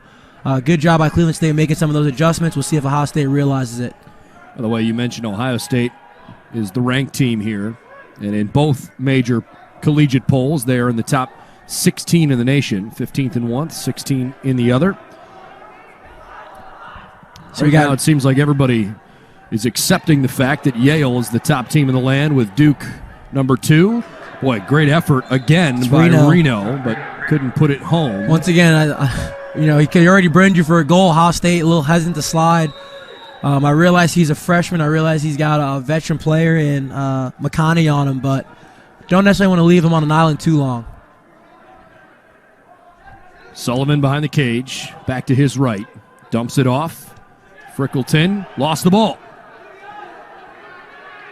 good job by Cleveland State making some of those adjustments. We'll see if Ohio State realizes it. By the way, you mentioned Ohio State is the ranked team here. And in both major collegiate polls, they are in the top 16 in the nation. 15th in one, 16 in the other. So now it seems like everybody is accepting the fact that Yale is the top team in the land with Duke number 2. Boy, great effort again by Reno, but couldn't put it home. Once again, he already burned you for a goal. Ohio State a little hesitant to slide. I realize he's a freshman. I realize he's got a veteran player in McConney on him, but don't necessarily want to leave him on an island too long. Sullivan behind the cage, back to his right. Dumps it off. Frickleton lost the ball.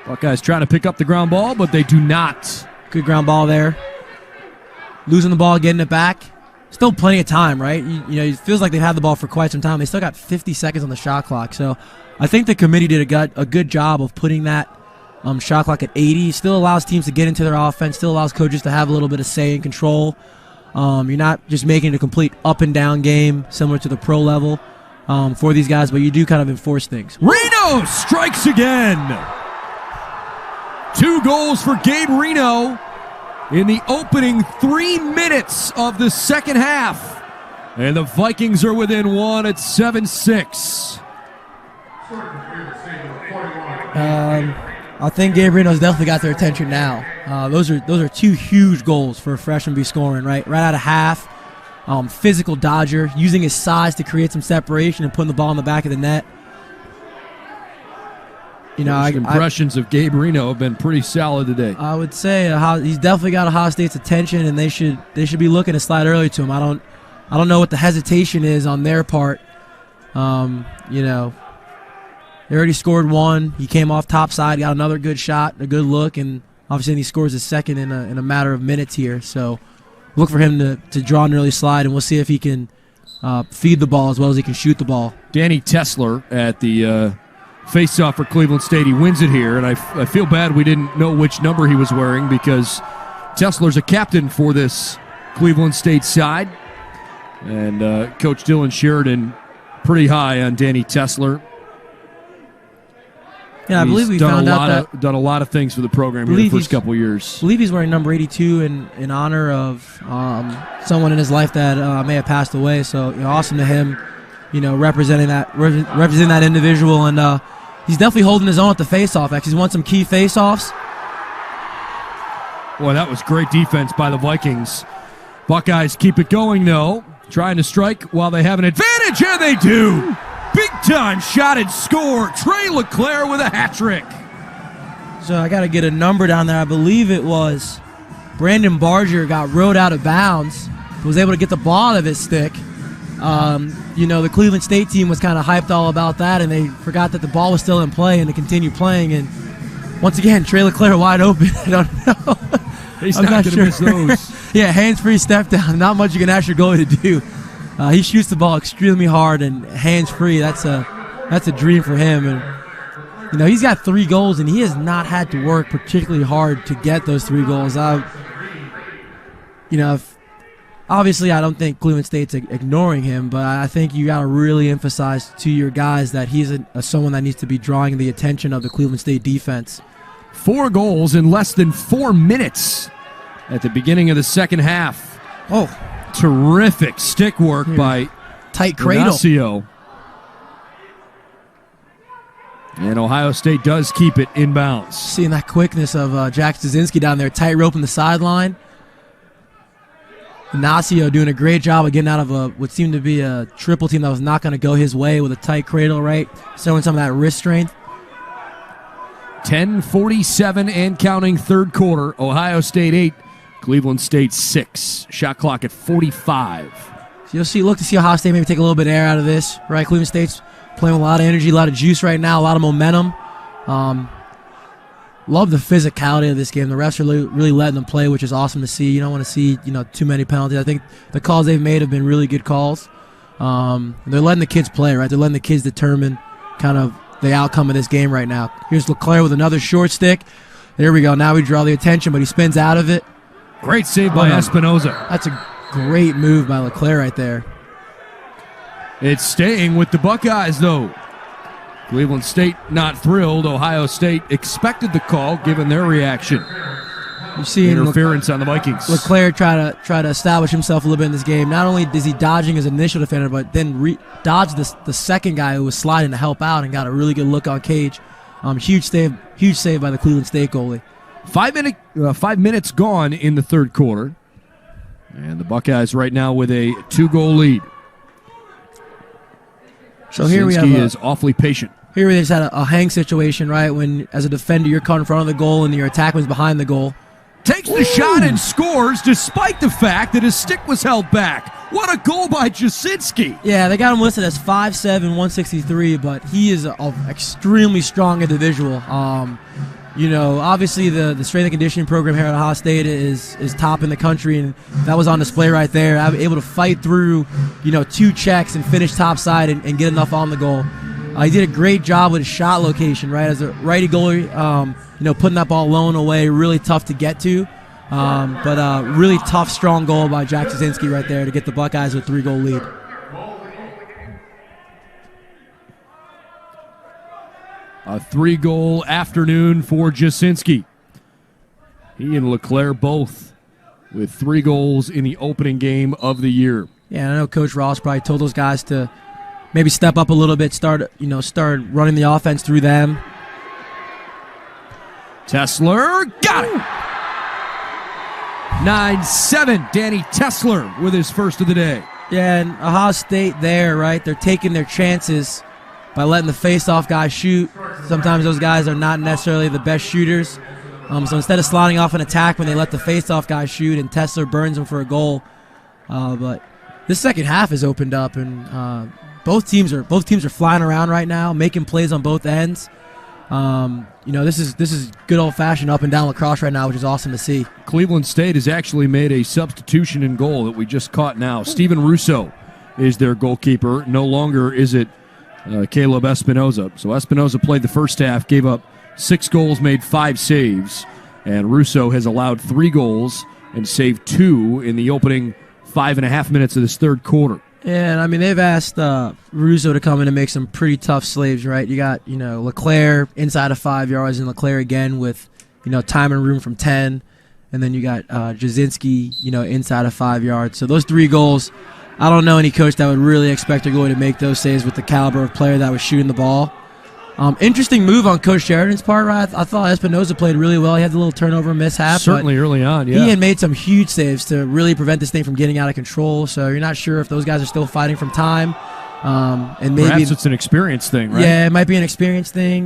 Buckeyes trying to pick up the ground ball, but they do not. Good ground ball there. Losing the ball, getting it back. Still plenty of time, right? It feels like they've had the ball for quite some time. They still got 50 seconds on the shot clock. So I think the committee did a good job of putting that shot clock at 80. Still allows teams to get into their offense. Still allows coaches to have a little bit of say and control. You're not just making it a complete up and down game similar to the pro level for these guys, but you do kind of enforce things. Reno strikes again. 2 goals for Gabe Reno in the opening 3 minutes of the second half. And the Vikings are within 1 at 7-6. I think Gabe Reno's definitely got their attention now. Those are 2 huge goals for a freshman to be scoring, right out of half. Physical dodger, using his size to create some separation and putting the ball in the back of the net. Impressions of Gabe Reno have been pretty solid today. I would say he's definitely got Ohio State's attention, and they should be looking to slide early to him. I don't know what the hesitation is on their part. They already scored 1. He came off top side, got another good shot, a good look, and obviously he scores his second in a matter of minutes here. So look for him to draw an early slide, and we'll see if he can feed the ball as well as he can shoot the ball. Danny Tesler at the face-off for Cleveland State. He wins it here, and I feel bad we didn't know which number he was wearing because Tesler's a captain for this Cleveland State side. And Coach Dylan Sheridan pretty high on Danny Tesler. Yeah, I believe we found out that done a lot of things for the program in the first couple of years. I believe he's wearing number 82 in honor of someone in his life that may have passed away. So awesome to him, representing that individual, and he's definitely holding his own at the face-off. Actually, he's won some key face-offs. Boy, that was great defense by the Vikings. Buckeyes keep it going though, trying to strike while they have an advantage, and they do. Big-time shot and score. Trey LeClaire with a hat trick. So I got to get a number down there. I believe it was Brandon Barger got rode out of bounds, was able to get the ball out of his stick. The Cleveland State team was kind of hyped all about that, and they forgot that the ball was still in play and to continue playing. And once again, Trey LeClaire wide open. I don't know. He's not going to miss those. Yeah, hands-free step down. Not much you can ask your goalie to do. He shoots the ball extremely hard and hands-free. That's a dream for him. And he's got 3 goals, and he has not had to work particularly hard to get those 3 goals. Obviously, I don't think Cleveland State's ignoring him, but I think you got to really emphasize to your guys that he's someone that needs to be drawing the attention of the Cleveland State defense. 4 goals in less than 4 minutes at the beginning of the second half. Oh. Terrific stick work by tight cradle. Ignacio. And Ohio State does keep it inbounds. Seeing that quickness of Jack Stasinski down there, tight rope in the sideline. Ignacio doing a great job of getting out of what seemed to be a triple team that was not going to go his way with a tight cradle, right? Showing some of that wrist strength. 10:47 and counting, third quarter. Ohio State 8, Cleveland State 6. Shot clock at 45. So you'll look to see Ohio State maybe take a little bit of air out of this, right? Cleveland State's playing with a lot of energy, a lot of juice right now, a lot of momentum. Love the physicality of this game. The refs are really letting them play, which is awesome to see. You don't want to see too many penalties. I think the calls they've made have been really good calls. They're letting the kids play, right? They're letting the kids determine kind of the outcome of this game right now. Here's LeClaire with another short stick. There we go. Now we draw the attention, but he spins out of it. Great save by Espinoza. That's a great move by LeClaire right there. It's staying with the Buckeyes, though. Cleveland State not thrilled. Ohio State expected the call, given their reaction. You see interference on the Vikings. LeClaire try to establish himself a little bit in this game. Not only is he dodging his initial defender, but then dodged the second guy who was sliding to help out and got a really good look on Cage. Huge save by the Cleveland State goalie. 5 minutes gone in the third quarter, and the Buckeyes right now with a 2-goal lead. So here we have is awfully patient. Here we just had a hang situation, right? When as a defender you're caught in front of the goal and your attackman's behind the goal. Takes the shot and scores despite the fact that his stick was held back. What a goal by Jasinski. Yeah, they got him listed as 5'7", 163, but he is an extremely strong individual. Obviously the strength and conditioning program here at Ohio State is top in the country, and that was on display right there. I was able to fight through, 2 checks and finish topside and get enough on the goal. He did a great job with his shot location, right? As a righty goalie, putting that ball low and away, really tough to get to. But really tough, strong goal by Jack Stasinski right there to get the Buckeyes a 3-goal lead. A 3-goal afternoon for Jasinski. He and LeClaire both with 3 goals in the opening game of the year. Yeah, I know Coach Ross probably told those guys to maybe step up a little bit, start running the offense through them. Tesler got it. 9-7, Danny Tesler with his first of the day. Yeah, and Ohio State there, right? They're taking their chances by letting the face-off guys shoot. Sometimes those guys are not necessarily the best shooters. So instead of sliding off an attack when they let the face-off guys shoot and Tesler burns them for a goal. But this second half has opened up, and both teams are flying around right now, making plays on both ends. This is good old-fashioned up and down lacrosse right now, which is awesome to see. Cleveland State has actually made a substitution in goal that we just caught now. Steven Russo is their goalkeeper. No longer is it Caleb Espinoza. So Espinoza played the first half, gave up 6 goals, made 5 saves, and Russo has allowed 3 goals and saved 2 in the opening 5.5 minutes of this third quarter. And, I mean, they've asked Russo to come in and make some pretty tough saves, right? You got, LeClaire inside of 5 yards, and LeClaire again with, time and room from 10. And then you got Jasinski, inside of 5 yards. So those 3 goals, I don't know any coach that would really expect a goalie to make those saves with the caliber of player that was shooting the ball. Interesting move on Coach Sheridan's part, right? I thought Espinoza played really well. He had the little turnover mishap. Certainly early on, yeah. He had made some huge saves to really prevent this thing from getting out of control. So you're not sure if those guys are still fighting from time. And maybe perhaps it's an experience thing, right? Yeah, it might be an experience thing.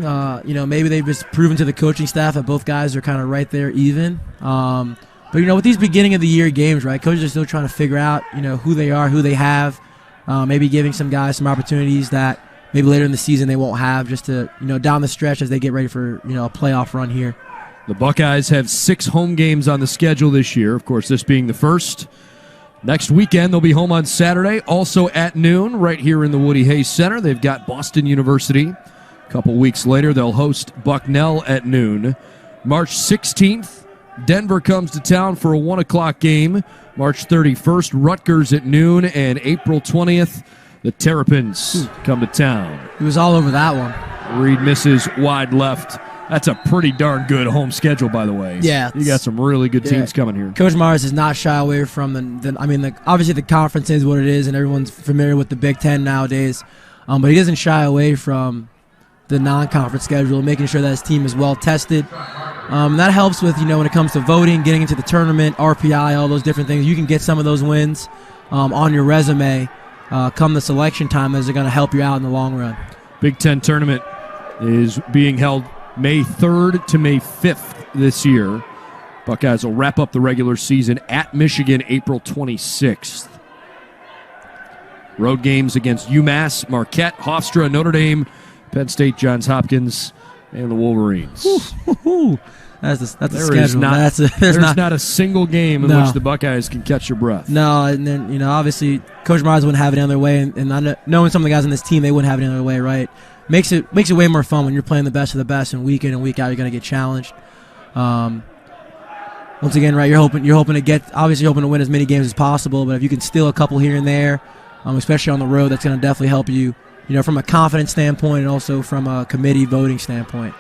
Maybe they've just proven to the coaching staff that both guys are kind of right there even. But, with these beginning of the year games, right, coaches are still trying to figure out, who they are, who they have, maybe giving some guys some opportunities that maybe later in the season they won't have just to, down the stretch as they get ready for, a playoff run here. The Buckeyes have 6 home games on the schedule this year, of course, this being the first. Next weekend, they'll be home on Saturday, also at noon, right here in the Woody Hayes Center. They've got Boston University. A couple weeks later, they'll host Bucknell at noon. March 16th, Denver comes to town for a 1 o'clock game. March 31st, Rutgers at noon. And April 20th, the Terrapins come to town. He was all over that one. Reed misses wide left. That's a pretty darn good home schedule, by the way. Yeah. You got some really good teams coming here. Coach Mars does not shy away from obviously the conference is what it is, and everyone's familiar with the Big Ten nowadays. But he doesn't shy away from the non-conference schedule, making sure that his team is well tested. That helps with, when it comes to voting, getting into the tournament, RPI, all those different things. You can get some of those wins on your resume come the selection time, as they're going to help you out in the long run. Big Ten tournament is being held May 3rd to May 5th this year. Buckeyes will wrap up the regular season at Michigan April 26th. Road games against UMass, Marquette, Hofstra, Notre Dame, Penn State, Johns Hopkins, and the Wolverines. That's the schedule. There's not a single game in which the Buckeyes can catch your breath. No, and then, obviously, Coach Mars wouldn't have it any other way, and knowing some of the guys on this team, they wouldn't have it any other way, right? Makes it way more fun when you're playing the best of the best, and week in and week out, you're going to get challenged. Once again, right, you're hoping to win as many games as possible, but if you can steal a couple here and there, especially on the road, that's going to definitely help you, from a confidence standpoint and also from a committee voting standpoint.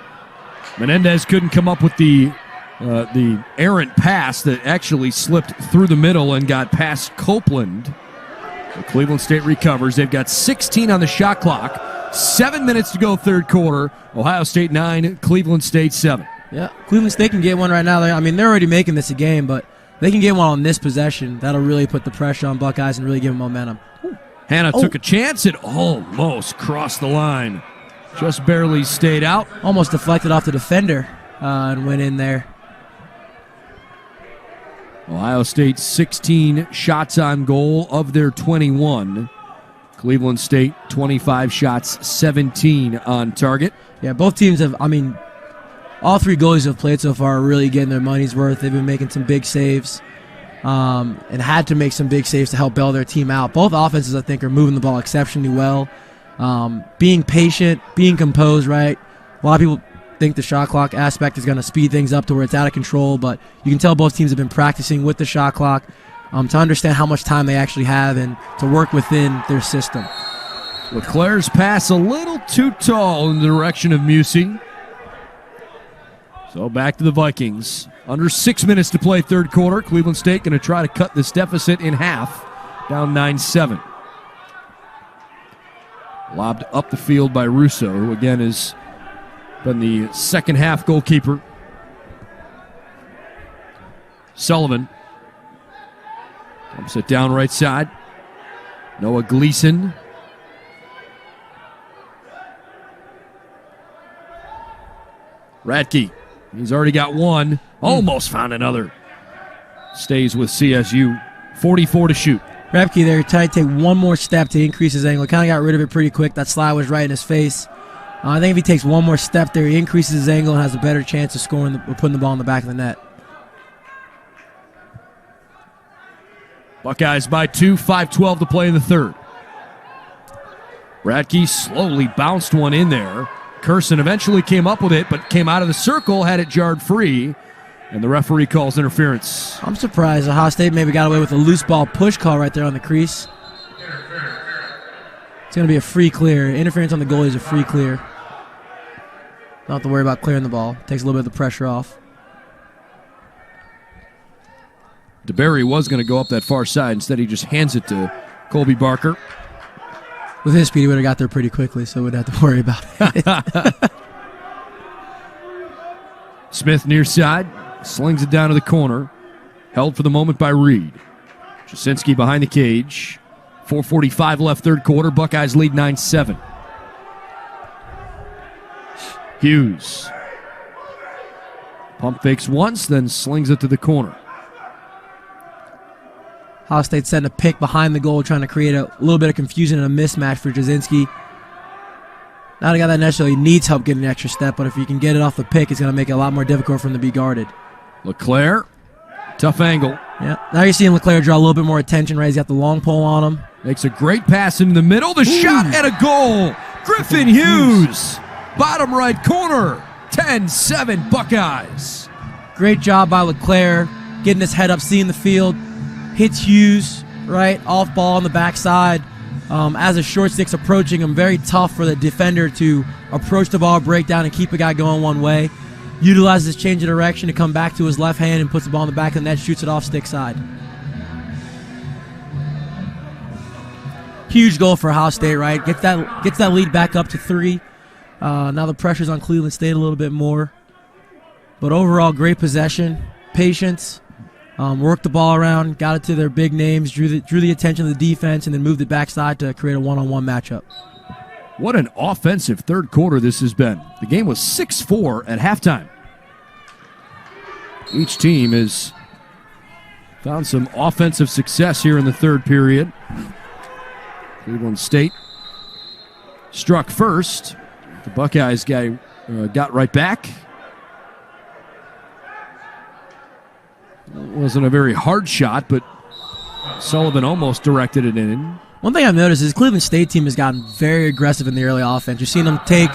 Menendez couldn't come up with the errant pass that actually slipped through the middle and got past Copeland. So Cleveland State recovers. They've got 16 on the shot clock. 7 minutes to go third quarter. Ohio State 9, Cleveland State 7. Yeah, Cleveland State can get one right now. They're already making this a game, but they can get one on this possession. That'll really put the pressure on Buckeyes and really give them momentum. Hannah took a chance. It almost crossed the line. Just barely stayed out. Almost deflected off the defender and went in there. Ohio State 16 shots on goal of their 21. Cleveland State 25 shots, 17 on target. Yeah, both teams have, all 3 goalies who have played so far are really getting their money's worth. They've been making some big saves and had to make some big saves to help bail their team out. Both offenses, I think, are moving the ball exceptionally well. Being patient, being composed, right? A lot of people think the shot clock aspect is going to speed things up to where it's out of control, but you can tell both teams have been practicing with the shot clock to understand how much time they actually have and to work within their system. LeClaire's pass a little too tall in the direction of Musey. So back to the Vikings. Under 6 minutes to play third quarter. Cleveland State going to try to cut this deficit in half, down 9-7. Lobbed up the field by Russo, who again has been the second half goalkeeper. Sullivan dumps it down right side. Noah Gleason. Radke, he's already got one. Almost found another. Stays with CSU. 44 to shoot. Radke there tried to take one more step to increase his angle. Kind of got rid of it pretty quick. That slide was right in his face. I think if he takes one more step there, he increases his angle and has a better chance of scoring or putting the ball in the back of the net. Buckeyes by 2, 5:12 to play in the third. Radke slowly bounced one in there. Curson eventually came up with it, but came out of the circle, had it jarred free, and the referee calls interference. I'm surprised Ohio State maybe got away with a loose ball push call right there on the crease. It's going to be a free clear. Interference on the goalie is a free clear. Don't have to worry about clearing the ball. Takes a little bit of the pressure off. DeBerry was going to go up that far side. Instead, he just hands it to Colby Barker. With his speed, he would have got there pretty quickly, so we wouldn't have to worry about it. Smith near side, slings it down to the corner. Held for the moment by Reed. Jasinski behind the cage. 4:45 left, third quarter. Buckeyes lead 9-7. Hughes. Pump fakes once, then slings it to the corner. Ohio State setting a pick behind the goal, trying to create a little bit of confusion and a mismatch for Jasinski. Not a guy that necessarily needs help getting an extra step, but if you can get it off the pick, it's going to make it a lot more difficult for him to be guarded. LeClaire, tough angle. Yeah. Now you're seeing LeClaire draw a little bit more attention, right? He's got the long pole on him. Makes a great pass in the middle. The shot and a goal. Griffin Hughes. Bottom right corner. 10-7 Buckeyes. Great job by LeClaire, getting his head up, seeing the field. Hits Hughes, right, off ball on the backside. As the short stick's approaching him, very tough for the defender to approach the ball, break down, and keep a guy going one way. Utilizes change of direction to come back to his left hand and puts the ball in the back of the net, shoots it off stick side. Huge goal for Ohio State, right? Gets that lead back up to 3. Now the pressure's on Cleveland State a little bit more. But overall, great possession, patience. Worked the ball around, got it to their big names, drew the attention of the defense, and then moved it backside to create a one-on-one matchup. What an offensive third quarter this has been. The game was 6-4 at halftime. Each team has found some offensive success here in the third period. Cleveland State struck first. The Buckeyes guy got right back. It wasn't a very hard shot, but Sullivan almost directed it in. One thing I've noticed is the Cleveland State team has gotten very aggressive in the early offense. You're seeing them take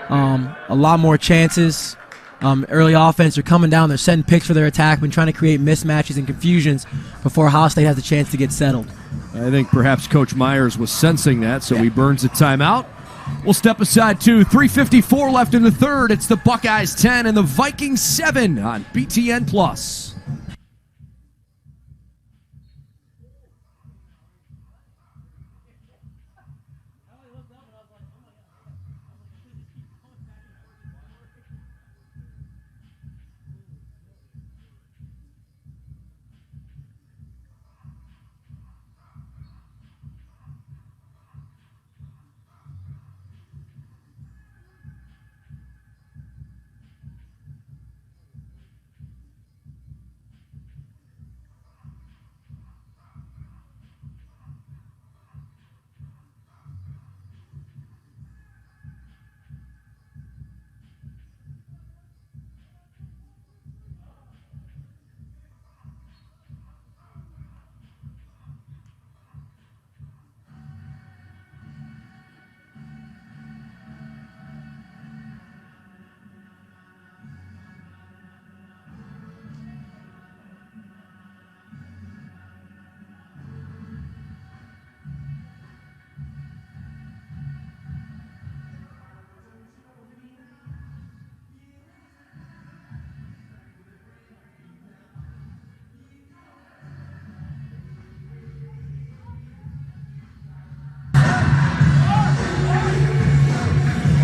a lot more chances. Early offense, they're coming down, they're setting picks for their attack, and trying to create mismatches and confusions before Ohio State has a chance to get settled. I think perhaps Coach Myers was sensing that, so he burns a timeout. We'll step aside to 3:54 left in the third. It's the Buckeyes 10 and the Vikings 7 on BTN+.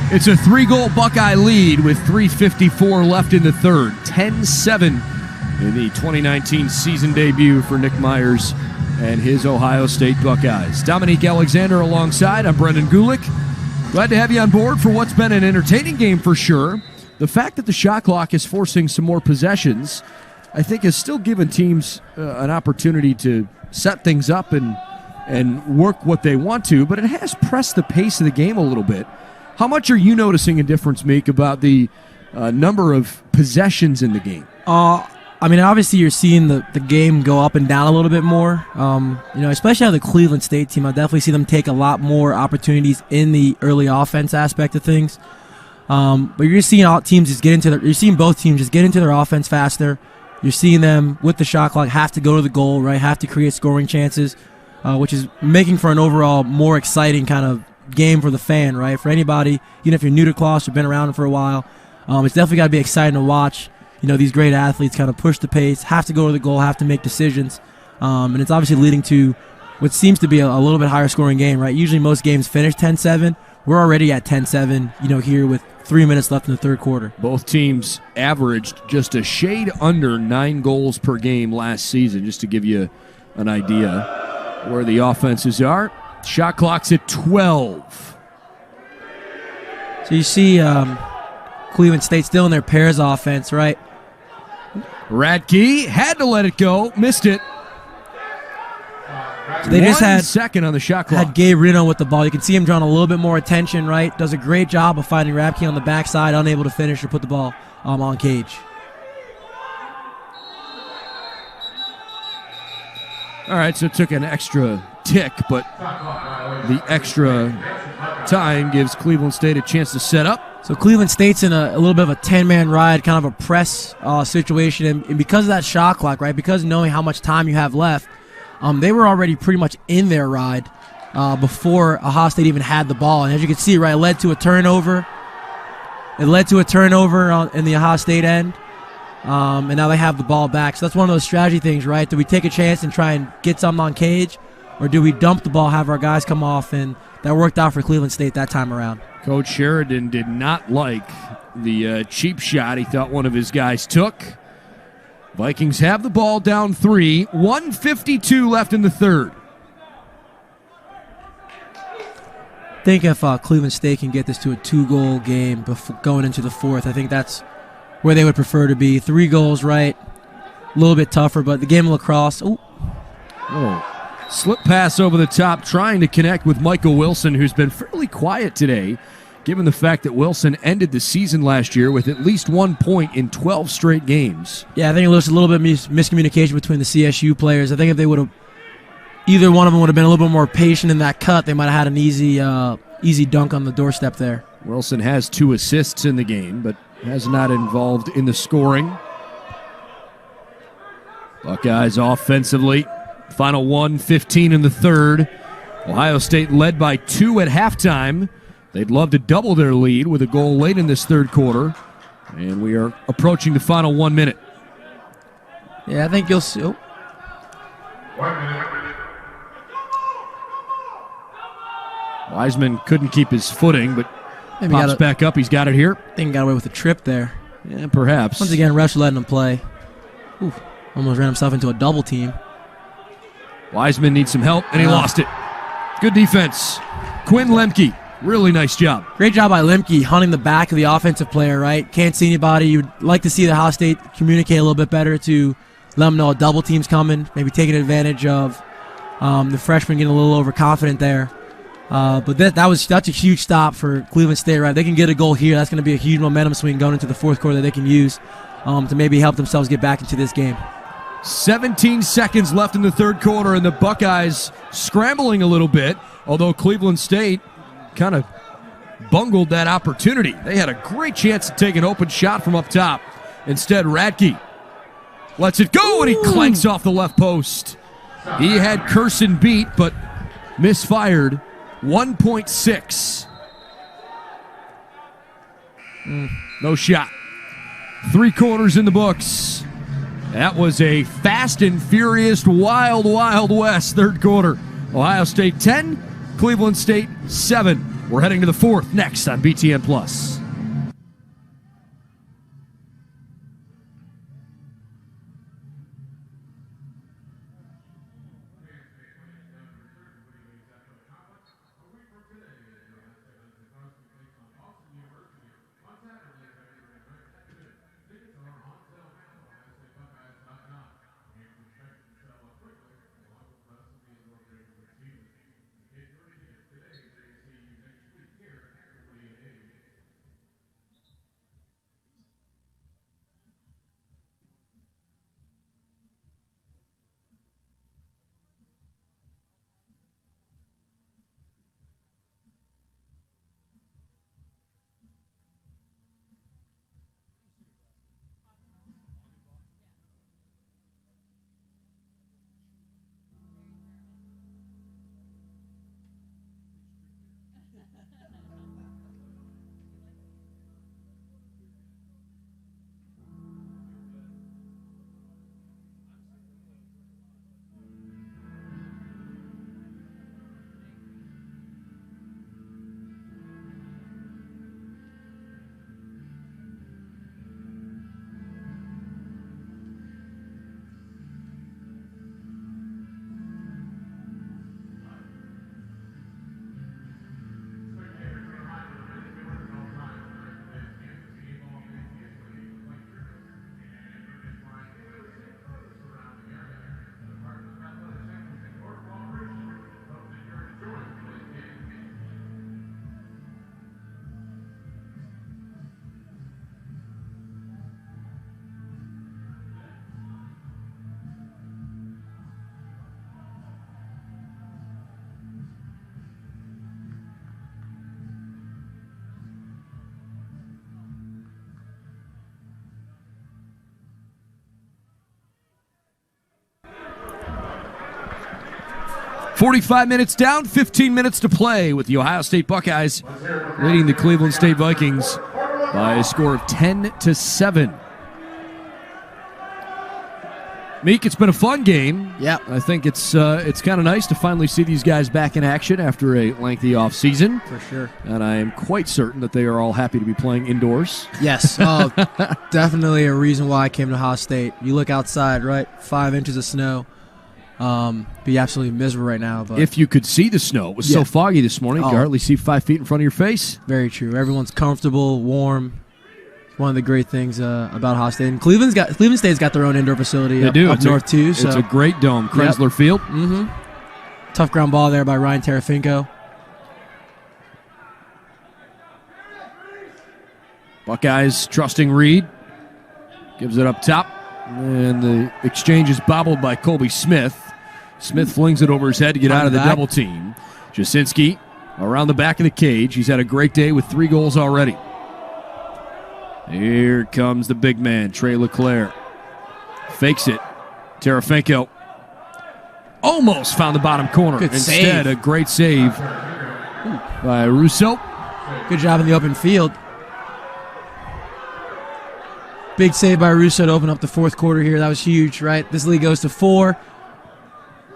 It's a 3-goal Buckeye lead with 3:54 left in the third. 10-7 in the 2019 season debut for Nick Myers and his Ohio State Buckeyes. Dominique Alexander alongside. I'm Brendan Gulick. Glad to have you on board for what's been an entertaining game for sure. The fact that the shot clock is forcing some more possessions, I think, has still given teams an opportunity to set things up and work what they want to, but it has pressed the pace of the game a little bit. How much are you noticing a difference, Meek, about the number of possessions in the game? I mean, obviously you're seeing the game go up and down a little bit more. Especially out of the Cleveland State team, I definitely see them take a lot more opportunities in the early offense aspect of things. But you're seeing all teams just you're seeing both teams just get into their offense faster. You're seeing them with the shot clock have to go to the goal, right? Have to create scoring chances, which is making for an overall more exciting kind of game for the fan, right? For anybody, even if you're new to Kloss or been around for a while, it's definitely got to be exciting to watch. These great athletes kind of push the pace, have to go to the goal, have to make decisions. And it's obviously leading to what seems to be a little bit higher scoring game, right? Usually most games finish 10-7. We're already at 10-7, here with 3 minutes left in the third quarter. Both teams averaged just a shade under 9 goals per game last season, just to give you an idea where the offenses are. Shot clock's at 12. So you see Cleveland State still in their pairs offense, right? Radke had to let it go, missed it. So they just had second on the shot clock. Had Gabe Reno with the ball. You can see him drawing a little bit more attention, right? Does a great job of finding Radke on the backside, unable to finish or put the ball on cage. All right, so it took an extra tick, but the extra time gives Cleveland State a chance to set up. So Cleveland State's in a little bit of a 10-man ride, kind of a press situation. And because of that shot clock, right, because knowing how much time you have left, they were already pretty much in their ride before Ohio State even had the ball. And as you can see, right, it led to a turnover. It led to a turnover in the Ohio State end. And now they have the ball back. So that's one of those strategy things, right? Do we take a chance and try and get something on cage? Or do we dump the ball, have our guys come off? And that worked out for Cleveland State that time around. Coach Sheridan did not like the cheap shot he thought one of his guys took. Vikings have the ball down 3. 1:52 left in the third. I think if Cleveland State can get this to a 2-goal game before going into the fourth, I think that's where they would prefer to be. 3 goals, right? A little bit tougher, but the game of lacrosse. Ooh. Oh. Slip pass over the top, trying to connect with Michael Wilson, who's been fairly quiet today, given the fact that Wilson ended the season last year with at least 1 point in 12 straight games. Yeah, I think it was a little bit miscommunication between the CSU players. I think if they would have, either one of them would have been a little bit more patient in that cut, they might have had an easy dunk on the doorstep there. Wilson has 2 assists in the game, but has not involved in the scoring. Buckeyes offensively. Final 1:15 in the third. Ohio State led by 2 at halftime. They'd love to double their lead with a goal late in this third quarter. And we are approaching the final 1 minute. Yeah, I think you'll see. Oh. 1 minute. Wiseman couldn't keep his footing, but maybe pops back up. He's got it here. I think he got away with a trip there. Yeah, perhaps. Once again, refs letting him play. Ooh, almost ran himself into a double team. Wiseman needs some help, and he lost it. Good defense. Quinn Lemke, really nice job. Great job by Lemke, hunting the back of the offensive player, right? Can't see anybody. You'd like to see the Ohio State communicate a little bit better to let them know a double team's coming, maybe taking advantage of the freshman getting a little overconfident there. But that's a huge stop for Cleveland State, right? They can get a goal here. That's going to be a huge momentum swing going into the fourth quarter that they can use to maybe help themselves get back into this game. 17 seconds left in the third quarter, and the Buckeyes scrambling a little bit, although Cleveland State kind of bungled that opportunity. They had a great chance to take an open shot from up top. Instead, Radke lets it go, and he clanks off the left post. He had Curson beat, but misfired. 1.6. No shot. 3 quarters in the books. That was a fast and furious, wild, wild west third quarter. Ohio State 10, Cleveland State 7. We're heading to the fourth next on BTN Plus. 45 minutes down, 15 minutes to play with the Ohio State Buckeyes leading the Cleveland State Vikings by a score of 10-7. Meek, it's been a fun game. Yeah. I think it's kind of nice to finally see these guys back in action after a lengthy offseason. For sure. And I am quite certain that they are all happy to be playing indoors. Yes. Oh, definitely a reason why I came to Ohio State. You look outside, right? 5 inches of snow. Be absolutely miserable right now. But If you could see the snow, it was so foggy this morning, you could hardly see 5 feet in front of your face. Very true. Everyone's comfortable, warm. One of the great things about Ohio State. And Cleveland State's got their own indoor facility up north, too. So. It's a great dome, Chrysler Field. Mm-hmm. Tough ground ball there by Ryan Tarafinko. Buckeyes trusting Reed. Gives it up top. And the exchange is bobbled by Colby Smith. Smith flings it over his head to get out of the double team. Jasinski around the back of the cage. He's had a great day with 3 goals already. Here comes the big man, Trey LeClaire. Fakes it. Tarafinko almost found the bottom corner. Good Instead, save. a great save by Russo. Good job in the open field. Big save by Russo to open up the fourth quarter here. That was huge, right? This lead goes to 4.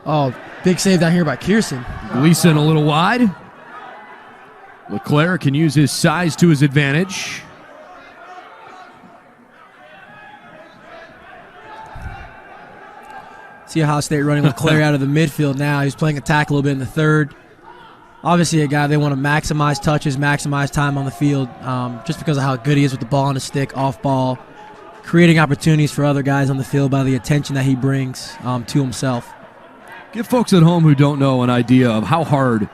Oh, big save down here by Kierson. Gleason a little wide. LeClaire can use his size to his advantage. See Ohio State running LeClaire out of the midfield now. He's playing attack a little bit in the third. Obviously a guy they want to maximize touches, maximize time on the field, just because of how good he is with the ball on his stick, off ball, creating opportunities for other guys on the field by the attention that he brings to himself. Give folks at home who don't know an idea of how hard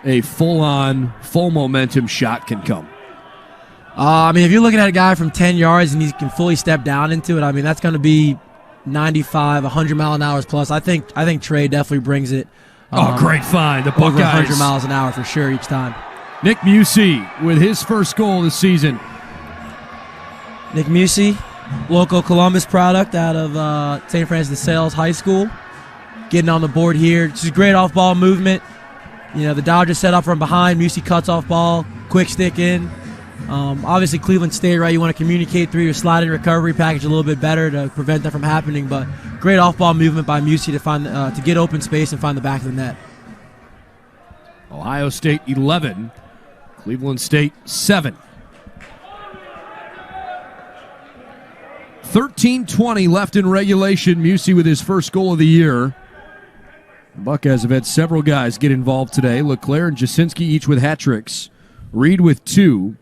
a full-on, full-momentum shot can come. If you're looking at a guy from 10 yards and he can fully step down into it, that's going to be 95, 100 mile an hour plus. I think Trey definitely brings it. Great find. The Over Buckeyes. 100 miles an hour for sure each time. Nick Musey with his first goal this season. Nick Musey, local Columbus product out of St. Francis de Sales High School. Getting on the board here. Just great off-ball movement. The Dodgers set up from behind. Musey cuts off ball. Quick stick in. Obviously, Cleveland State, right? You want to communicate through your sliding recovery package a little bit better to prevent that from happening. But great off-ball movement by Musey to find to get open space and find the back of the net. Ohio State 11, Cleveland State 7. 13:20 left in regulation. Musey with his first goal of the year. The Buckeyes have had several guys get involved today. LeClaire and Jasinski each with hat tricks. Reed with 2.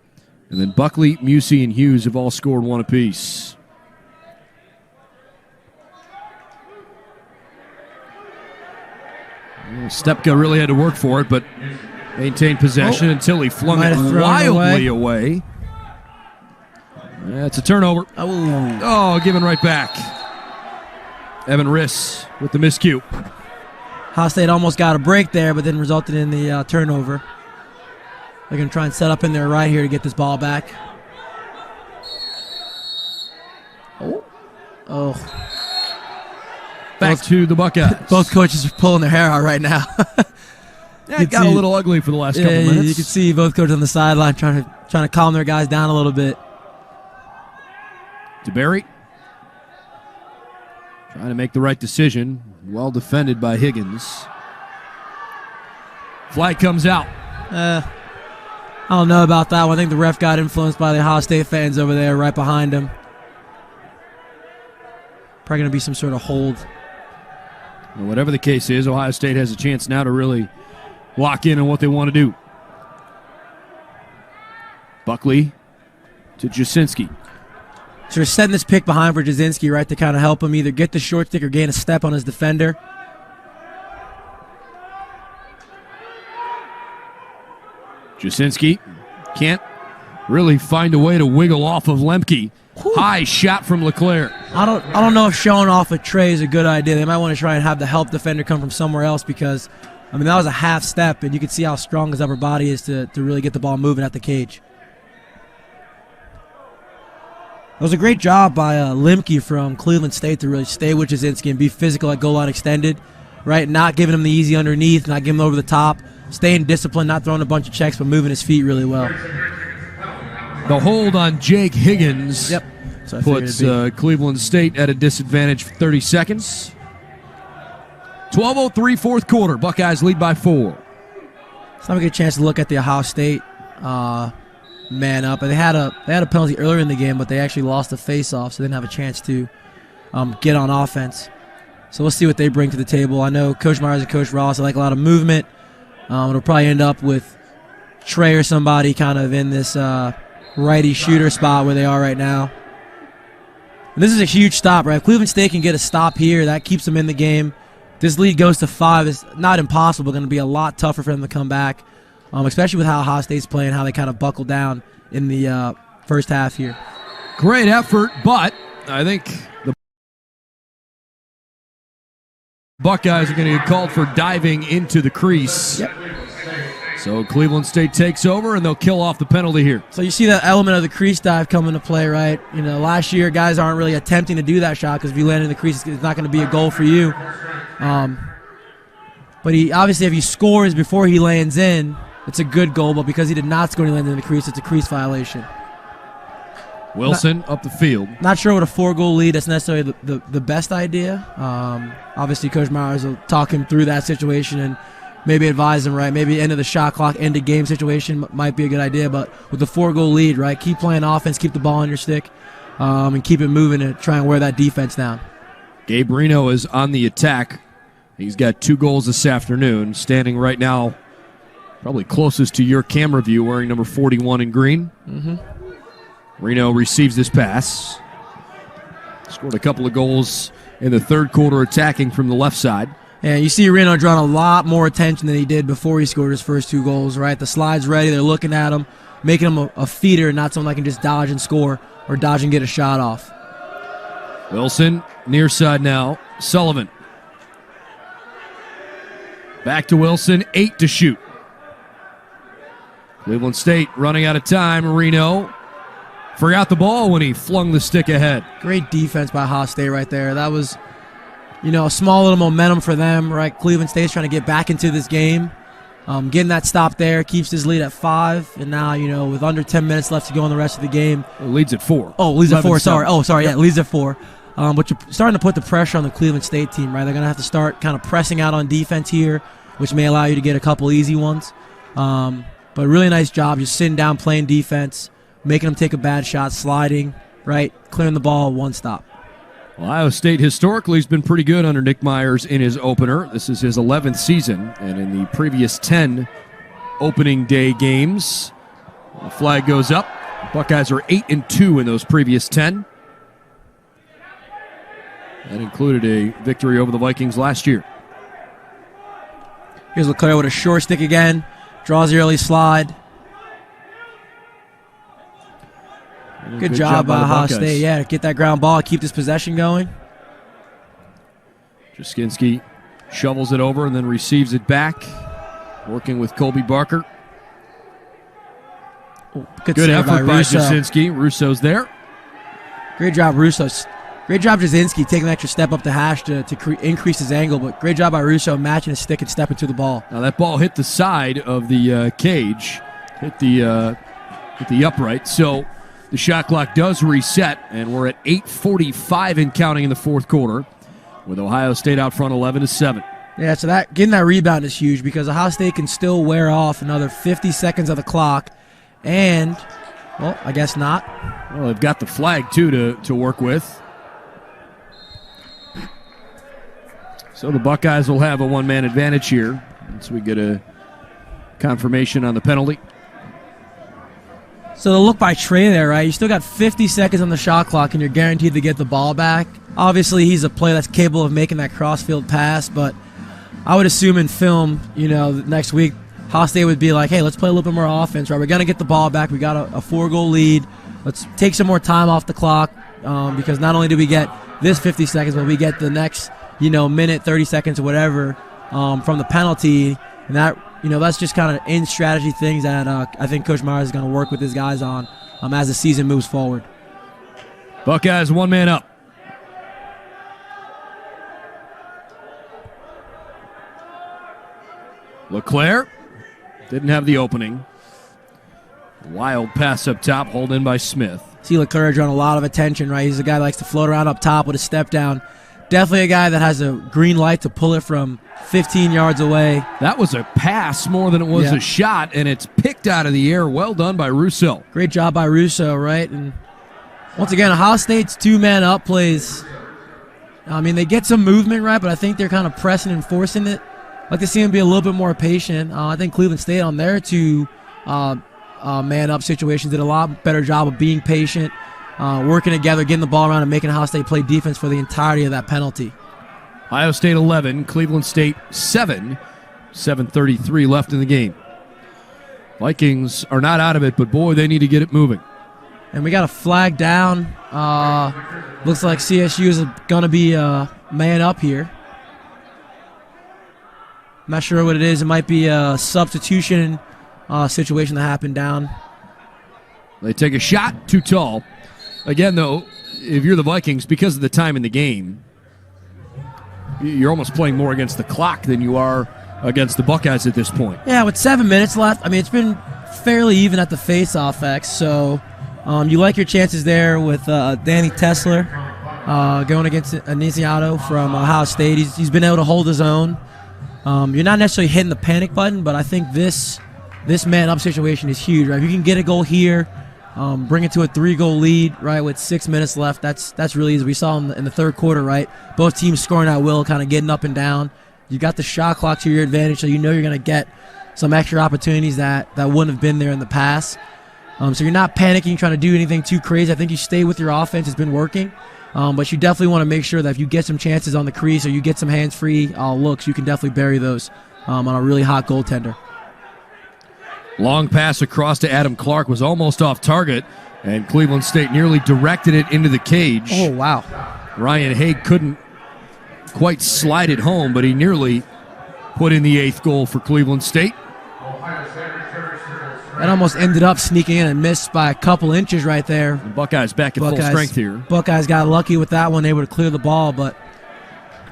And then Buckley, Musey, and Hughes have all scored 1 apiece. Stepka really had to work for it, but maintained possession until he flung it wildly away. That's a turnover. Oh, given right back. Evan Riss with the miscue. Ohio State almost got a break there, but then resulted in the turnover. They're going to try and set up in there right here to get this ball back. Back to the Buckeyes. Both coaches are pulling their hair out right now. It got a little ugly for the last couple minutes. You can see both coaches on the sideline trying to calm their guys down a little bit. DeBerry trying to make the right decision. Well defended by Higgins. Flag comes out. I don't know about that one. I think the ref got influenced by the Ohio State fans over there right behind him. Probably going to be some sort of hold. Well, whatever the case is, Ohio State has a chance now to really lock in on what they want to do. Buckley to Jasinski. So we're setting this pick behind for Jasinski, right, to kind of help him either get the short stick or gain a step on his defender. Jasinski can't really find a way to wiggle off of Lemke. High shot from LeClaire. I don't know if showing off a Trey is a good idea. They might want to try and have the help defender come from somewhere else because, that was a half step, and you can see how strong his upper body is to really get the ball moving at the cage. It was a great job by Lemke from Cleveland State to really stay with Jasinski and be physical at goal line extended. right? Not giving him the easy underneath, not giving him over the top, staying disciplined, not throwing a bunch of checks, but moving his feet really well. The hold on Jake Higgins So puts Cleveland State at a disadvantage for 30 seconds. 12:03 fourth quarter. Buckeyes lead by 4. It's not a good chance to look at the Ohio State man up. And they had a penalty earlier in the game, but they actually lost the face-off, so they didn't have a chance to get on offense. So we'll see what they bring to the table. I know Coach Myers and Coach Ross, they like a lot of movement. It'll probably end up with Trey or somebody kind of in this righty shooter spot where they are right now. And this is a huge stop, right? If Cleveland State can get a stop here, that keeps them in the game. This lead goes to 5. It's not impossible. Going to be a lot tougher for them to come back, especially with how Ohio State's playing, how they kind of buckled down in the first half here. Great effort, but I think the Buckeyes are going to get called for diving into the crease. Yep. So Cleveland State takes over, and they'll kill off the penalty here. So you see that element of the crease dive come into play, right? You know, last year guys aren't really attempting to do that shot because if you land in the crease, it's not going to be a goal for you. But he obviously, if he scores before he lands in, it's a good goal. But because he did not score when he landed in the crease, it's a crease violation. Wilson up the field. Not sure what a 4-goal lead, that's necessarily the best idea. Obviously, Coach Myers will talk him through that situation and maybe advise him, right? Maybe end of the shot clock, end of game situation might be a good idea. But with the 4-goal lead, right, keep playing offense, keep the ball on your stick, and keep it moving and try and wear that defense down. Gabe Reno is on the attack. He's got 2 goals this afternoon, standing right now probably closest to your camera view, wearing number 41 in green. Mm-hmm. Reno receives this pass. Scored a couple of goals in the third quarter attacking from the left side. And you see Reno drawing a lot more attention than he did before he scored his first 2 goals, right? The slide's ready. They're looking at him, making him a feeder, not someone that can just dodge and score or dodge and get a shot off. Wilson, near side now. Sullivan. Back to Wilson, 8 to shoot. Cleveland State running out of time. Reno forgot the ball when he flung the stick ahead. Great defense by Ohio State right there. That was, a small little momentum for them, right? Cleveland State's trying to get back into this game. Getting that stop there keeps his lead at 5. And now, with under 10 minutes left to go in the rest of the game. It leads at 4. Oh, leads at 4. Sorry. Oh, sorry. Yep. Yeah, leads at 4. But you're starting to put the pressure on the Cleveland State team, right? They're going to have to start kind of pressing out on defense here, which may allow you to get a couple easy ones. But really nice job just sitting down, playing defense, making them take a bad shot, sliding, right? Clearing the ball, 1 stop. Ohio State historically has been pretty good under Nick Myers in his opener. This is his 11th season, and in the previous 10 opening day games, the flag goes up. Buckeyes are 8-2 in those previous 10. That included a victory over the Vikings last year. Here's LeClaire with a short stick again. Draws the early slide. Good job by Ohio State. Yeah, get that ground ball, keep this possession going. Jaskinski shovels it over and then receives it back, working with Colby Barker. Good effort by Jaskinski. Russo's there. Great job, Russo. Great job, Jasinski, taking an extra step up the hash to increase his angle, but great job by Russo matching his stick and stepping to the ball. Now that ball hit the side of the cage, hit the upright, so the shot clock does reset, and we're at 8:45 and counting in the fourth quarter, with Ohio State out front 11-7. Yeah, so getting that rebound is huge because Ohio State can still wear off another 50 seconds of the clock, and, well, I guess not. Well, they've got the flag, too, to work with. So the Buckeyes will have a one-man advantage here once we get a confirmation on the penalty. So the look by Trey there, right? You still got 50 seconds on the shot clock, and you're guaranteed to get the ball back. Obviously, he's a player that's capable of making that cross-field pass, but I would assume in film, next week, Ohio State would be like, hey, let's play a little bit more offense, right? We're going to get the ball back. We got a 4-goal lead. Let's take some more time off the clock because not only do we get this 50 seconds, but we get the next minute, 30 seconds or whatever from the penalty. And that, that's just kind of in strategy things that I think Coach Myers is going to work with his guys on as the season moves forward. Buckeyes one man up. LeClaire didn't have the opening. Wild pass up top, hauled in by Smith. See LeClaire drawing a lot of attention, right? He's a guy that likes to float around up top with a step down. Definitely a guy that has a green light to pull it from 15 yards away. That was a pass more than it was a shot, and it's picked out of the air. Well done by Russo. Great job by Russo, right? And once again, Ohio State's two-man up plays. I mean, they get some movement, right, but I think they're kind of pressing and forcing it. I'd like to see them be a little bit more patient. I think Cleveland State on their two man-up situations did a lot better job of being patient, working together, getting the ball around, and making Ohio State play defense for the entirety of that penalty. Ohio State 11, Cleveland State 7, 7:33 left in the game. Vikings are not out of it, but boy, they need to get it moving. And we got a flag down. Looks like CSU is going to be man up here. I'm not sure what it is. It might be a substitution situation that happened down. They take a shot, too tall. Again, though, if you're the Vikings, because of the time in the game, you're almost playing more against the clock than you are against the Buckeyes at this point. Yeah, with 7 minutes left, I mean, it's been fairly even at the face-off X, so you like your chances there with Danny Tesler going against Aniziato from Ohio State. He's been able to hold his own. You're not necessarily hitting the panic button, but I think this man-up situation is huge, right? If you can get a goal here, bring it to a 3-goal lead, right, with 6 minutes left, that's really easy. We saw in the third quarter, right, both teams scoring at will, kind of getting up and down. You got the shot clock to your advantage, so you know you're going to get some extra opportunities that wouldn't have been there in the past. So you're not panicking, trying to do anything too crazy. I think you stay with your offense. It's been working. But you definitely want to make sure that if you get some chances on the crease or you get some hands-free looks, you can definitely bury those on a really hot goaltender. Long pass across to Adam Clark was almost off target, and Cleveland State nearly directed it into the cage. Oh, wow. Ryan Haig couldn't quite slide it home, but he nearly put in the 8th goal for Cleveland State. That almost ended up sneaking in and missed by a couple inches right there. The Buckeyes back at full strength here. Buckeyes got lucky with that one, able to clear the ball, but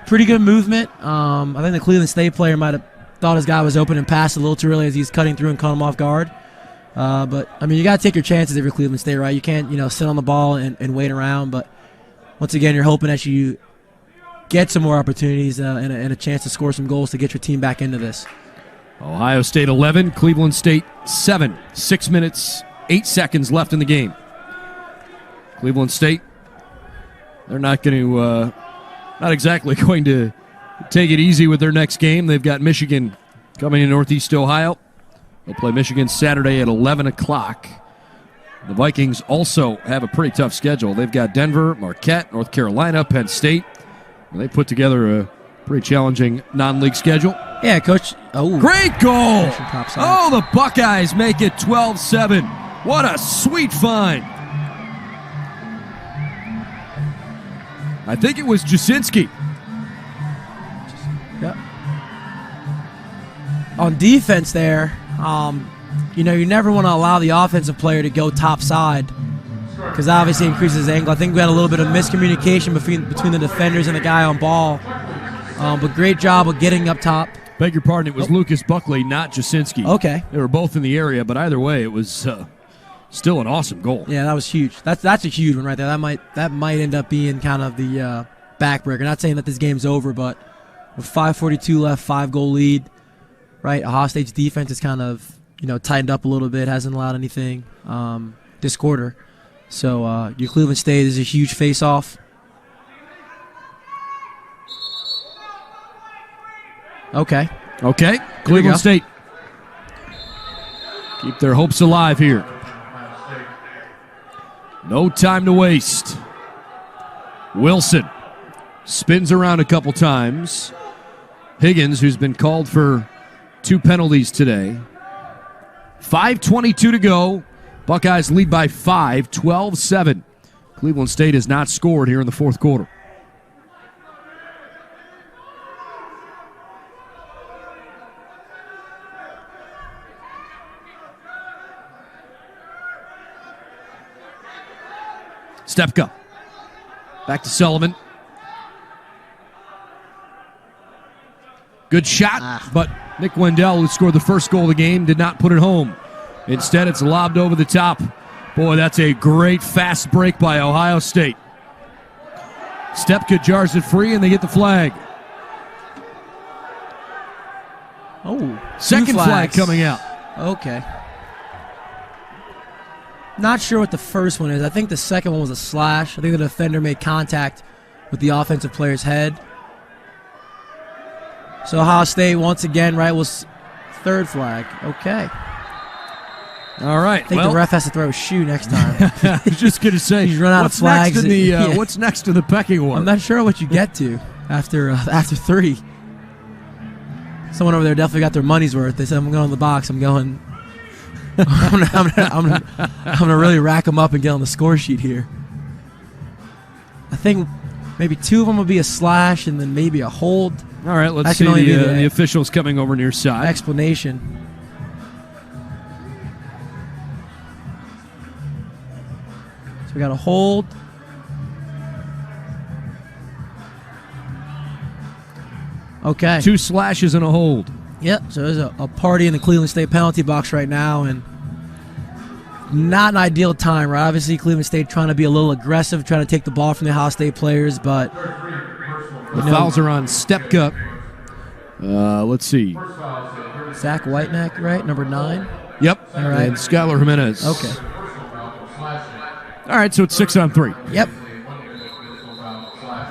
pretty good movement. I think the Cleveland State player might have thought his guy was open and passed a little too early as he's cutting through and caught him off guard. But, I mean, you got to take your chances if you're Cleveland State, right? You can't, sit on the ball and wait around. But, once again, you're hoping that you get some more opportunities and a chance to score some goals to get your team back into this. Ohio State 11, Cleveland State 7. 6 minutes, 8 seconds left in the game. Cleveland State, they're not exactly going to take it easy with their next game. They've got Michigan coming in Northeast Ohio. They'll play Michigan Saturday at 11 o'clock. The Vikings also have a pretty tough schedule. They've got Denver, Marquette, North Carolina, Penn State. They put together a pretty challenging non-league schedule. Yeah, Coach. Oh, great goal. Oh, the Buckeyes make it 12-7. What a sweet find. I think it was Jasinski. Yep. On defense there, you never want to allow the offensive player to go top side because obviously increases his angle. I think we had a little bit of miscommunication between the defenders and the guy on ball. But great job of getting up top. Beg your pardon, it was Lucas Buckley, not Jasinski. Okay. They were both in the area, but either way, it was still an awesome goal. Yeah, that was huge. That's a huge one right there. That might end up being kind of the backbreaker. Not saying that this game's over, but with 5:42 left, 5-goal lead, right? Ohio State's defense is kind of tightened up a little bit, hasn't allowed anything this quarter. So your Cleveland State is a huge face-off. Okay. Cleveland State keep their hopes alive here. No time to waste. Wilson spins around a couple times. Higgins, who's been called for 2 penalties today. 5:22 to go. Buckeyes lead by 5, 12-7. Cleveland State has not scored here in the fourth quarter. Stepka. Back to Sullivan. Good shot, but Nick Wendell, who scored the first goal of the game, did not put it home. Instead, it's lobbed over the top. Boy, that's a great fast break by Ohio State. Stepka jars it free, and they get the flag. Oh, second flag coming out. Okay. Not sure what the first one is. I think the second one was a slash. I think the defender made contact with the offensive player's head. So Ohio State, once again, right, was third flag. Okay. All right. I think the ref has to throw a shoe next time. I was just going to say, he's run out of flags. What's next in the pecking order? I'm not sure what you get to after 3. Someone over there definitely got their money's worth. They said, I'm going to the box. I'm going. I'm gonna really rack them up and get on the score sheet here. I think maybe 2 of them will be a slash and then maybe a hold. All right, let's see the officials coming over near side. Explanation. So we got a hold. Okay. 2 slashes and a hold. Yep, so there's a party in the Cleveland State penalty box right now, and not an ideal time, right? Obviously, Cleveland State trying to be a little aggressive, trying to take the ball from the Ohio State players, but the fouls are on Stepka. Let's see. Zach Whiteneck, right? Number 9? Yep. All right. And Skylar Jimenez. Okay. All right, so it's 6-on-3. Yep.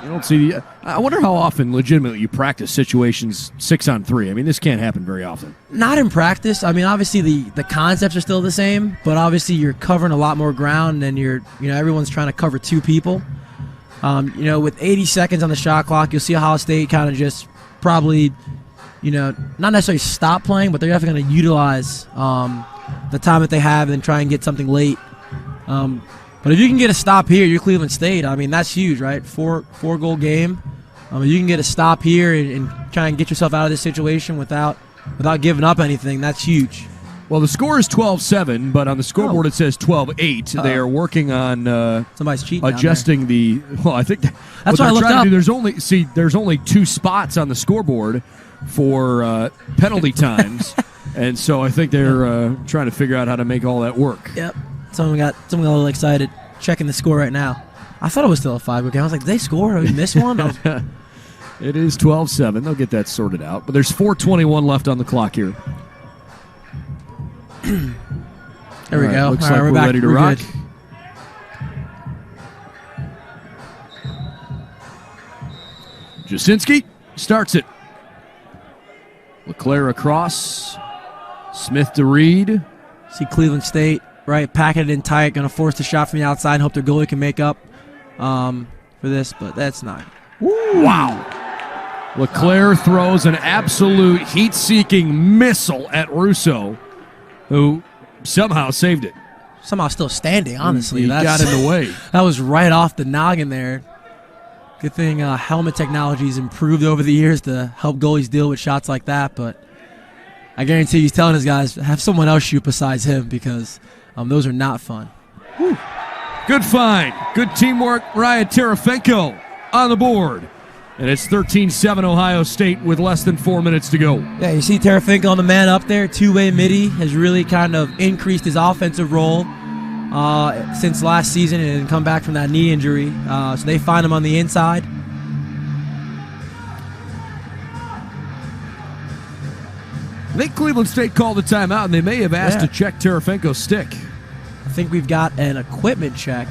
You don't see I wonder how often, legitimately, you practice situations 6-on-3. I mean, this can't happen very often. Not in practice. I mean, obviously the concepts are still the same, but obviously you're covering a lot more ground, and everyone's trying to cover 2 people. With 80 seconds on the shot clock, you'll see Ohio State kind of just probably, not necessarily stop playing, but they're definitely going to utilize the time that they have and try and get something late. But if you can get a stop here, you're Cleveland State. I mean, that's huge, right? 4-goal game. If you can get a stop here and try and get yourself out of this situation without giving up anything, that's huge. Well, the score is 12-7, but on the scoreboard it says 12-8. They are working on somebody's cheating, adjusting the. Well, I think that's what I looked up. There's only 2 spots on the scoreboard for penalty times, and so I think they're trying to figure out how to make all that work. Yep. Someone got a little excited checking the score right now. I thought it was still a 5-goal game. I was like, did they score? Did we miss one? It is 12-7. They'll get that sorted out. But there's 4:21 left on the clock here. There we go. Looks like we're ready to rock. Good. Jasinski starts it. LeClaire across. Smith to Reed. See Cleveland State, right, packing it in tight, going to force the shot from the outside and hope their goalie can make up for this, but that's not. Woo. Wow. LeClaire throws an absolute heat-seeking missile at Russo, who somehow saved it. Somehow still standing, honestly. He got in the way. That was right off the noggin there. Good thing helmet technology's improved over the years to help goalies deal with shots like that, but I guarantee he's telling his guys, have someone else shoot besides him because those are not fun. Whew. Good find. Good teamwork. Ryan Terefenko on the board. And it's 13-7 Ohio State with less than 4 minutes to go. Yeah, you see Terefenko on the man up there. Two-way midi has really kind of increased his offensive role since last season and come back from that knee injury. So they find him on the inside. I think Cleveland State called a timeout, and they may have asked to check Terefenko's stick. I think we've got an equipment check.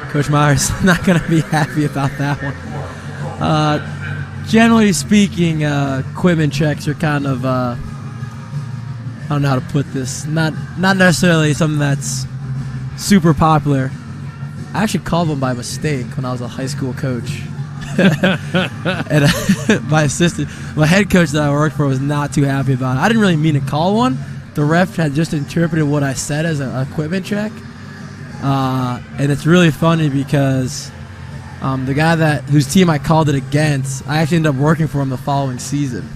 Coach Myers not going to be happy about that one. Generally speaking, equipment checks are kind of, I don't know how to put this, not necessarily something that's super popular. I actually called one by mistake when I was a high school coach. And my head coach that I worked for was not too happy about it. I didn't really mean to call one. The ref had just interpreted what I said as an equipment check. And it's really funny because the guy whose team I called it against, I actually ended up working for him the following season.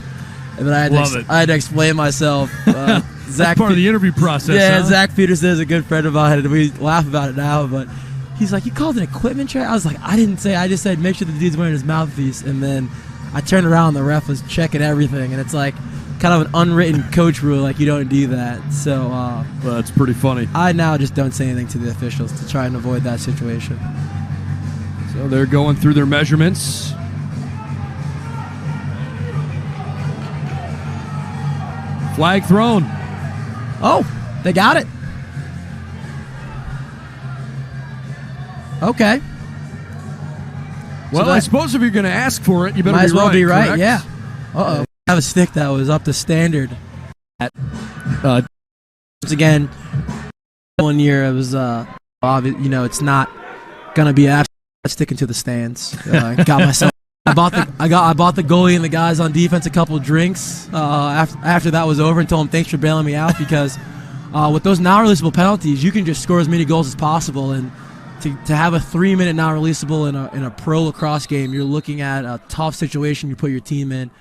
And then I had to explain myself. Zach, that's part of the interview process. Yeah, huh? Zach Peterson is a good friend of mine, and we laugh about it now, but he's like, you called it an equipment check? I was like, I didn't say. I just said make sure the dude's wearing his mouthpiece. And then I turned around, and the ref was checking everything, and it's like kind of an unwritten coach rule, like you don't do that. So Well, that's pretty funny. I now just don't say anything to the officials to try and avoid that situation. So they're going through their measurements. Flag thrown. Oh, they got it. Okay. Well, I suppose if you're going to ask for it, you better might as well be right. correct? Yeah. Uh-oh. I have a stick that was up to standard. Once again, 1 year it was obvious, it's not gonna be absolutely sticking to the stands. Got myself. I bought the goalie and the guys on defense a couple of drinks after that was over, and told them thanks for bailing me out, because with those non-releasable penalties, you can just score as many goals as possible, and to have a 3-minute non-releasable in a pro lacrosse game, you're looking at a tough situation you put your team in.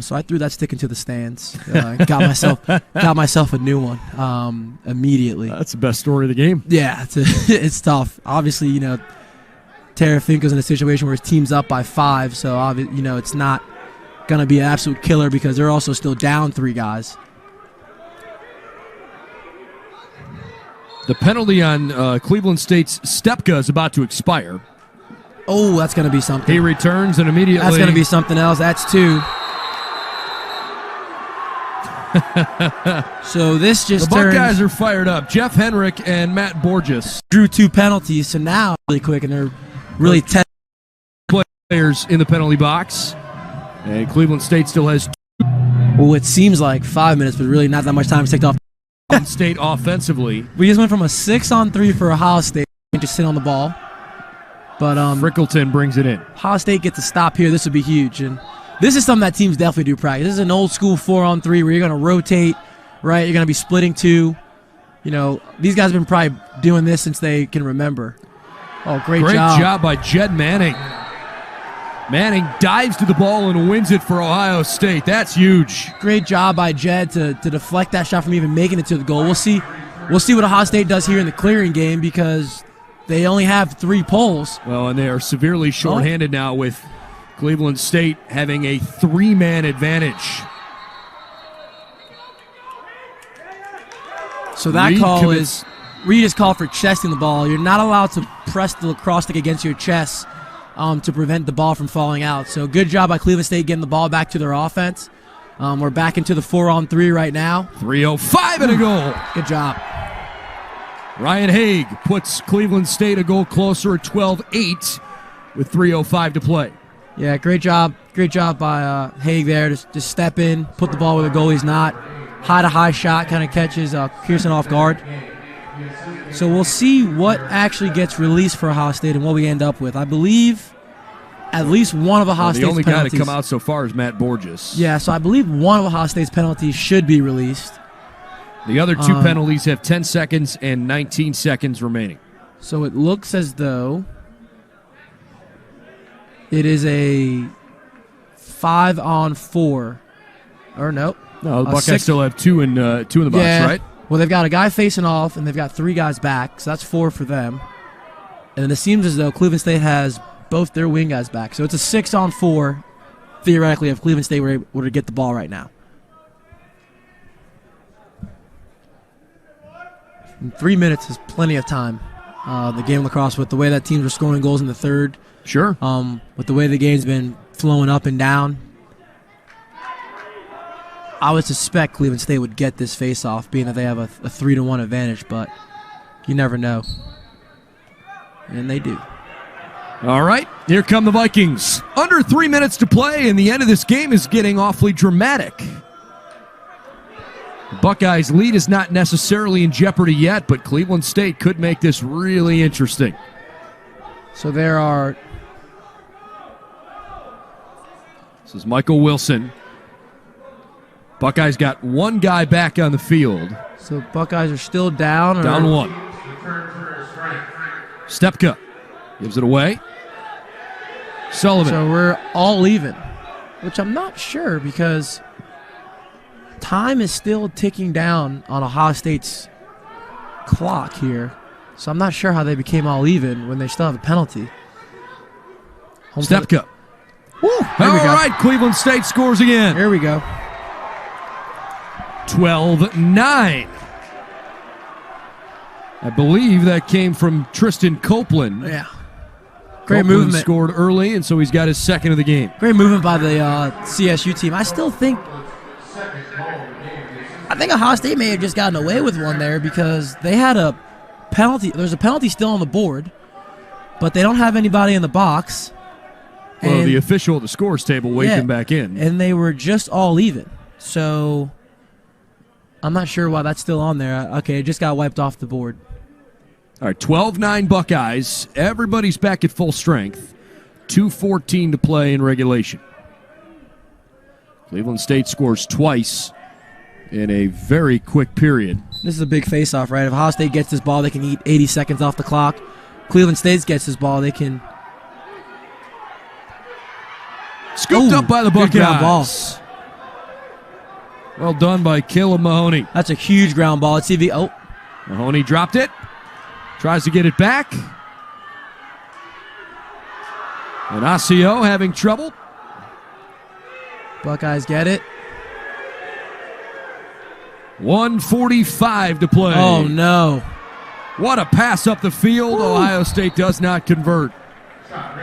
So I threw that stick into the stands. Got myself a new one immediately. That's the best story of the game. Yeah, it's tough. Obviously, Tarafinko's in a situation where his team's up by 5, so it's not going to be an absolute killer because they're also still down 3 guys. The penalty on Cleveland State's Stepka is about to expire. Oh, that's going to be something. He returns and immediately... That's going to be something else. That's 2. So this just the Buckeyes are fired up. Jeff Henrick and Matt Borges drew 2 penalties, so now really quick, and they're really 10 players in the penalty box, and Cleveland State still has it seems like 5 minutes, but really not that much time to take off. State offensively. We just went from a 6-on-3 for Ohio State and just sit on the ball, but Frickleton brings it in. Ohio State gets a stop here. This would be huge, and this is something that teams definitely do practice. This is an old school 4-on-3 where you're going to rotate, right? You're going to be splitting 2. These guys have been probably doing this since they can remember. Oh, great job. Great job by Jed Manning. Manning dives to the ball and wins it for Ohio State. That's huge. Great job by Jed to deflect that shot from even making it to the goal. We'll see what Ohio State does here in the clearing game, because they only have 3 poles. Well, and they are severely shorthanded now, with Cleveland State having a 3-man advantage. So that call is Reed is called for chesting the ball. You're not allowed to press the lacrosse stick against your chest to prevent the ball from falling out. So good job by Cleveland State getting the ball back to their offense. We're back into the 4-on-3 right now. 3:05 and a goal. Good job. Ryan Haig puts Cleveland State a goal closer at 12-8 with 3:05 to play. Yeah, great job. Great job by Haig there. Just step in, put the ball where the goalie's not. Hide a high shot, kind of catches Pearson off guard. So we'll see what actually gets released for Ohio State and what we end up with. I believe at least one of Ohio State's penalties. The only guy to come out so far is Matt Borges. Yeah, so I believe one of Ohio State's penalties should be released. The other 2 penalties have 10 seconds and 19 seconds remaining. So it looks as though it is a 5-on-4. Or nope. No, the Buckeyes still have 2 in the box, right? Well, they've got a guy facing off, and they've got 3 guys back, so that's 4 for them. And then it seems as though Cleveland State has both their wing guys back. So it's a 6-on-4, theoretically, if Cleveland State were able to get the ball right now. And 3 minutes is plenty of time. The game of lacrosse, with the way that teams are scoring goals in the third. Sure. With the way the game's been flowing up and down, I would suspect Cleveland State would get this face-off, being that they have a 3-1 advantage, but you never know. And they do. All right, here come the Vikings. Under 3 minutes to play, and the end of this game is getting awfully dramatic. The Buckeyes' lead is not necessarily in jeopardy yet, but Cleveland State could make this really interesting. So there are... This is Michael Wilson. Buckeyes got 1 guy back on the field. So Buckeyes are still down? Down 1. Stepka gives it away. Sullivan. So we're all even, which I'm not sure, because time is still ticking down on Ohio State's clock here. So I'm not sure how they became all even when they still have a penalty. Stepka. Woo, All right, Cleveland State scores again. Here we go. 12-9. I believe that came from Tristan Copeland. Yeah. Great Copeland movement. Scored early, and so he's got his second of the game. Great movement by the CSU team. I think Ohio State may have just gotten away with one there because they had a penalty. There's a penalty still on the board, but they don't have anybody in the box. Well, the official at the scores table waved him back in. And they were just all even. So I'm not sure why that's still on there. Okay, it just got wiped off the board. All right, 12-9 Buckeyes. Everybody's back at full strength. 2:14 to play in regulation. Cleveland State scores twice in a very quick period. This is a big face-off, right? If Ohio State gets this ball, they can eat 80 seconds off the clock. Cleveland State gets this ball, they can... Scooped up by the good ground ball. Buckeyes. Well done by Caleb Mahoney. That's a huge ground ball. Let's see if Mahoney dropped it. Tries to get it back. And Asio having trouble. Buckeyes get it. 1:45 to play. Oh, no. What a pass up the field. Woo. Ohio State does not convert.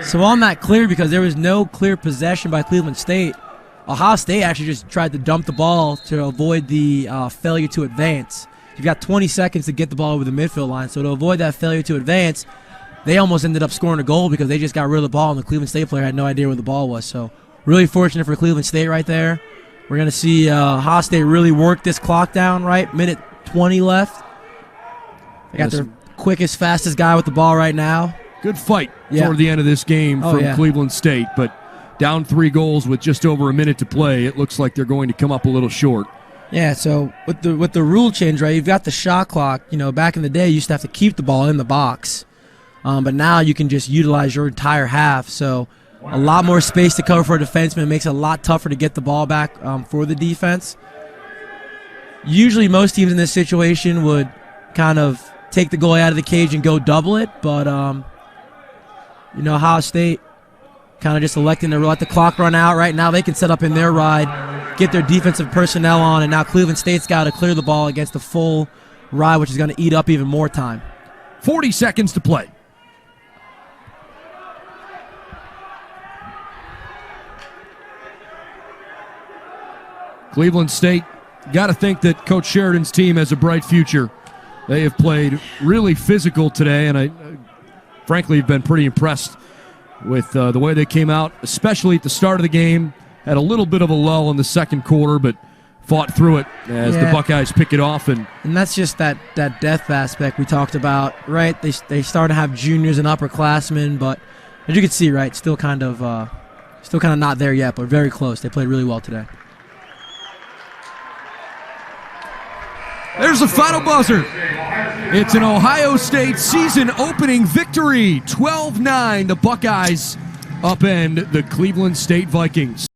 So on that clear, because there was no clear possession by Cleveland State, Ohio State actually just tried to dump the ball to avoid the failure to advance. You've got 20 seconds to get the ball over the midfield line. So to avoid that failure to advance, they almost ended up scoring a goal because they just got rid of the ball, and the Cleveland State player had no idea where the ball was. So really fortunate for Cleveland State right there. We're going to see Ohio State really work this clock down, right? Minute 20 left. They got their quickest, fastest guy with the ball right now. Good fight toward the end of this game from Cleveland State, but down 3 goals with just over a minute to play. It looks like they're going to come up a little short. Yeah, so with the rule change, right, you've got the shot clock. You know, back in the day, you used to have to keep the ball in the box. But now you can just utilize your entire half. So a lot more space to cover for a defenseman. It makes it a lot tougher to get the ball back for the defense. Usually most teams in this situation would kind of take the goalie out of the cage and go double it. But, you know, Ohio State kind of just electing to let the clock run out. Right now they can set up in their ride, get their defensive personnel on, and now Cleveland State's got to clear the ball against a full ride, which is going to eat up even more time. 40 seconds to play. Cleveland State, got to think that Coach Sheridan's team has a bright future. They have played really physical today, and I frankly have been pretty impressed with the way they came out, especially at the start of the game. Had a little bit of a lull in the second quarter, but fought through it as the Buckeyes pick it off. And that's just that depth aspect we talked about, right? They start to have juniors and upperclassmen, but as you can see, right, still kind of not there yet, but very close. They played really well today. There's the final buzzer. It's an Ohio State season opening victory. 12-9. The Buckeyes upend the Cleveland State Vikings.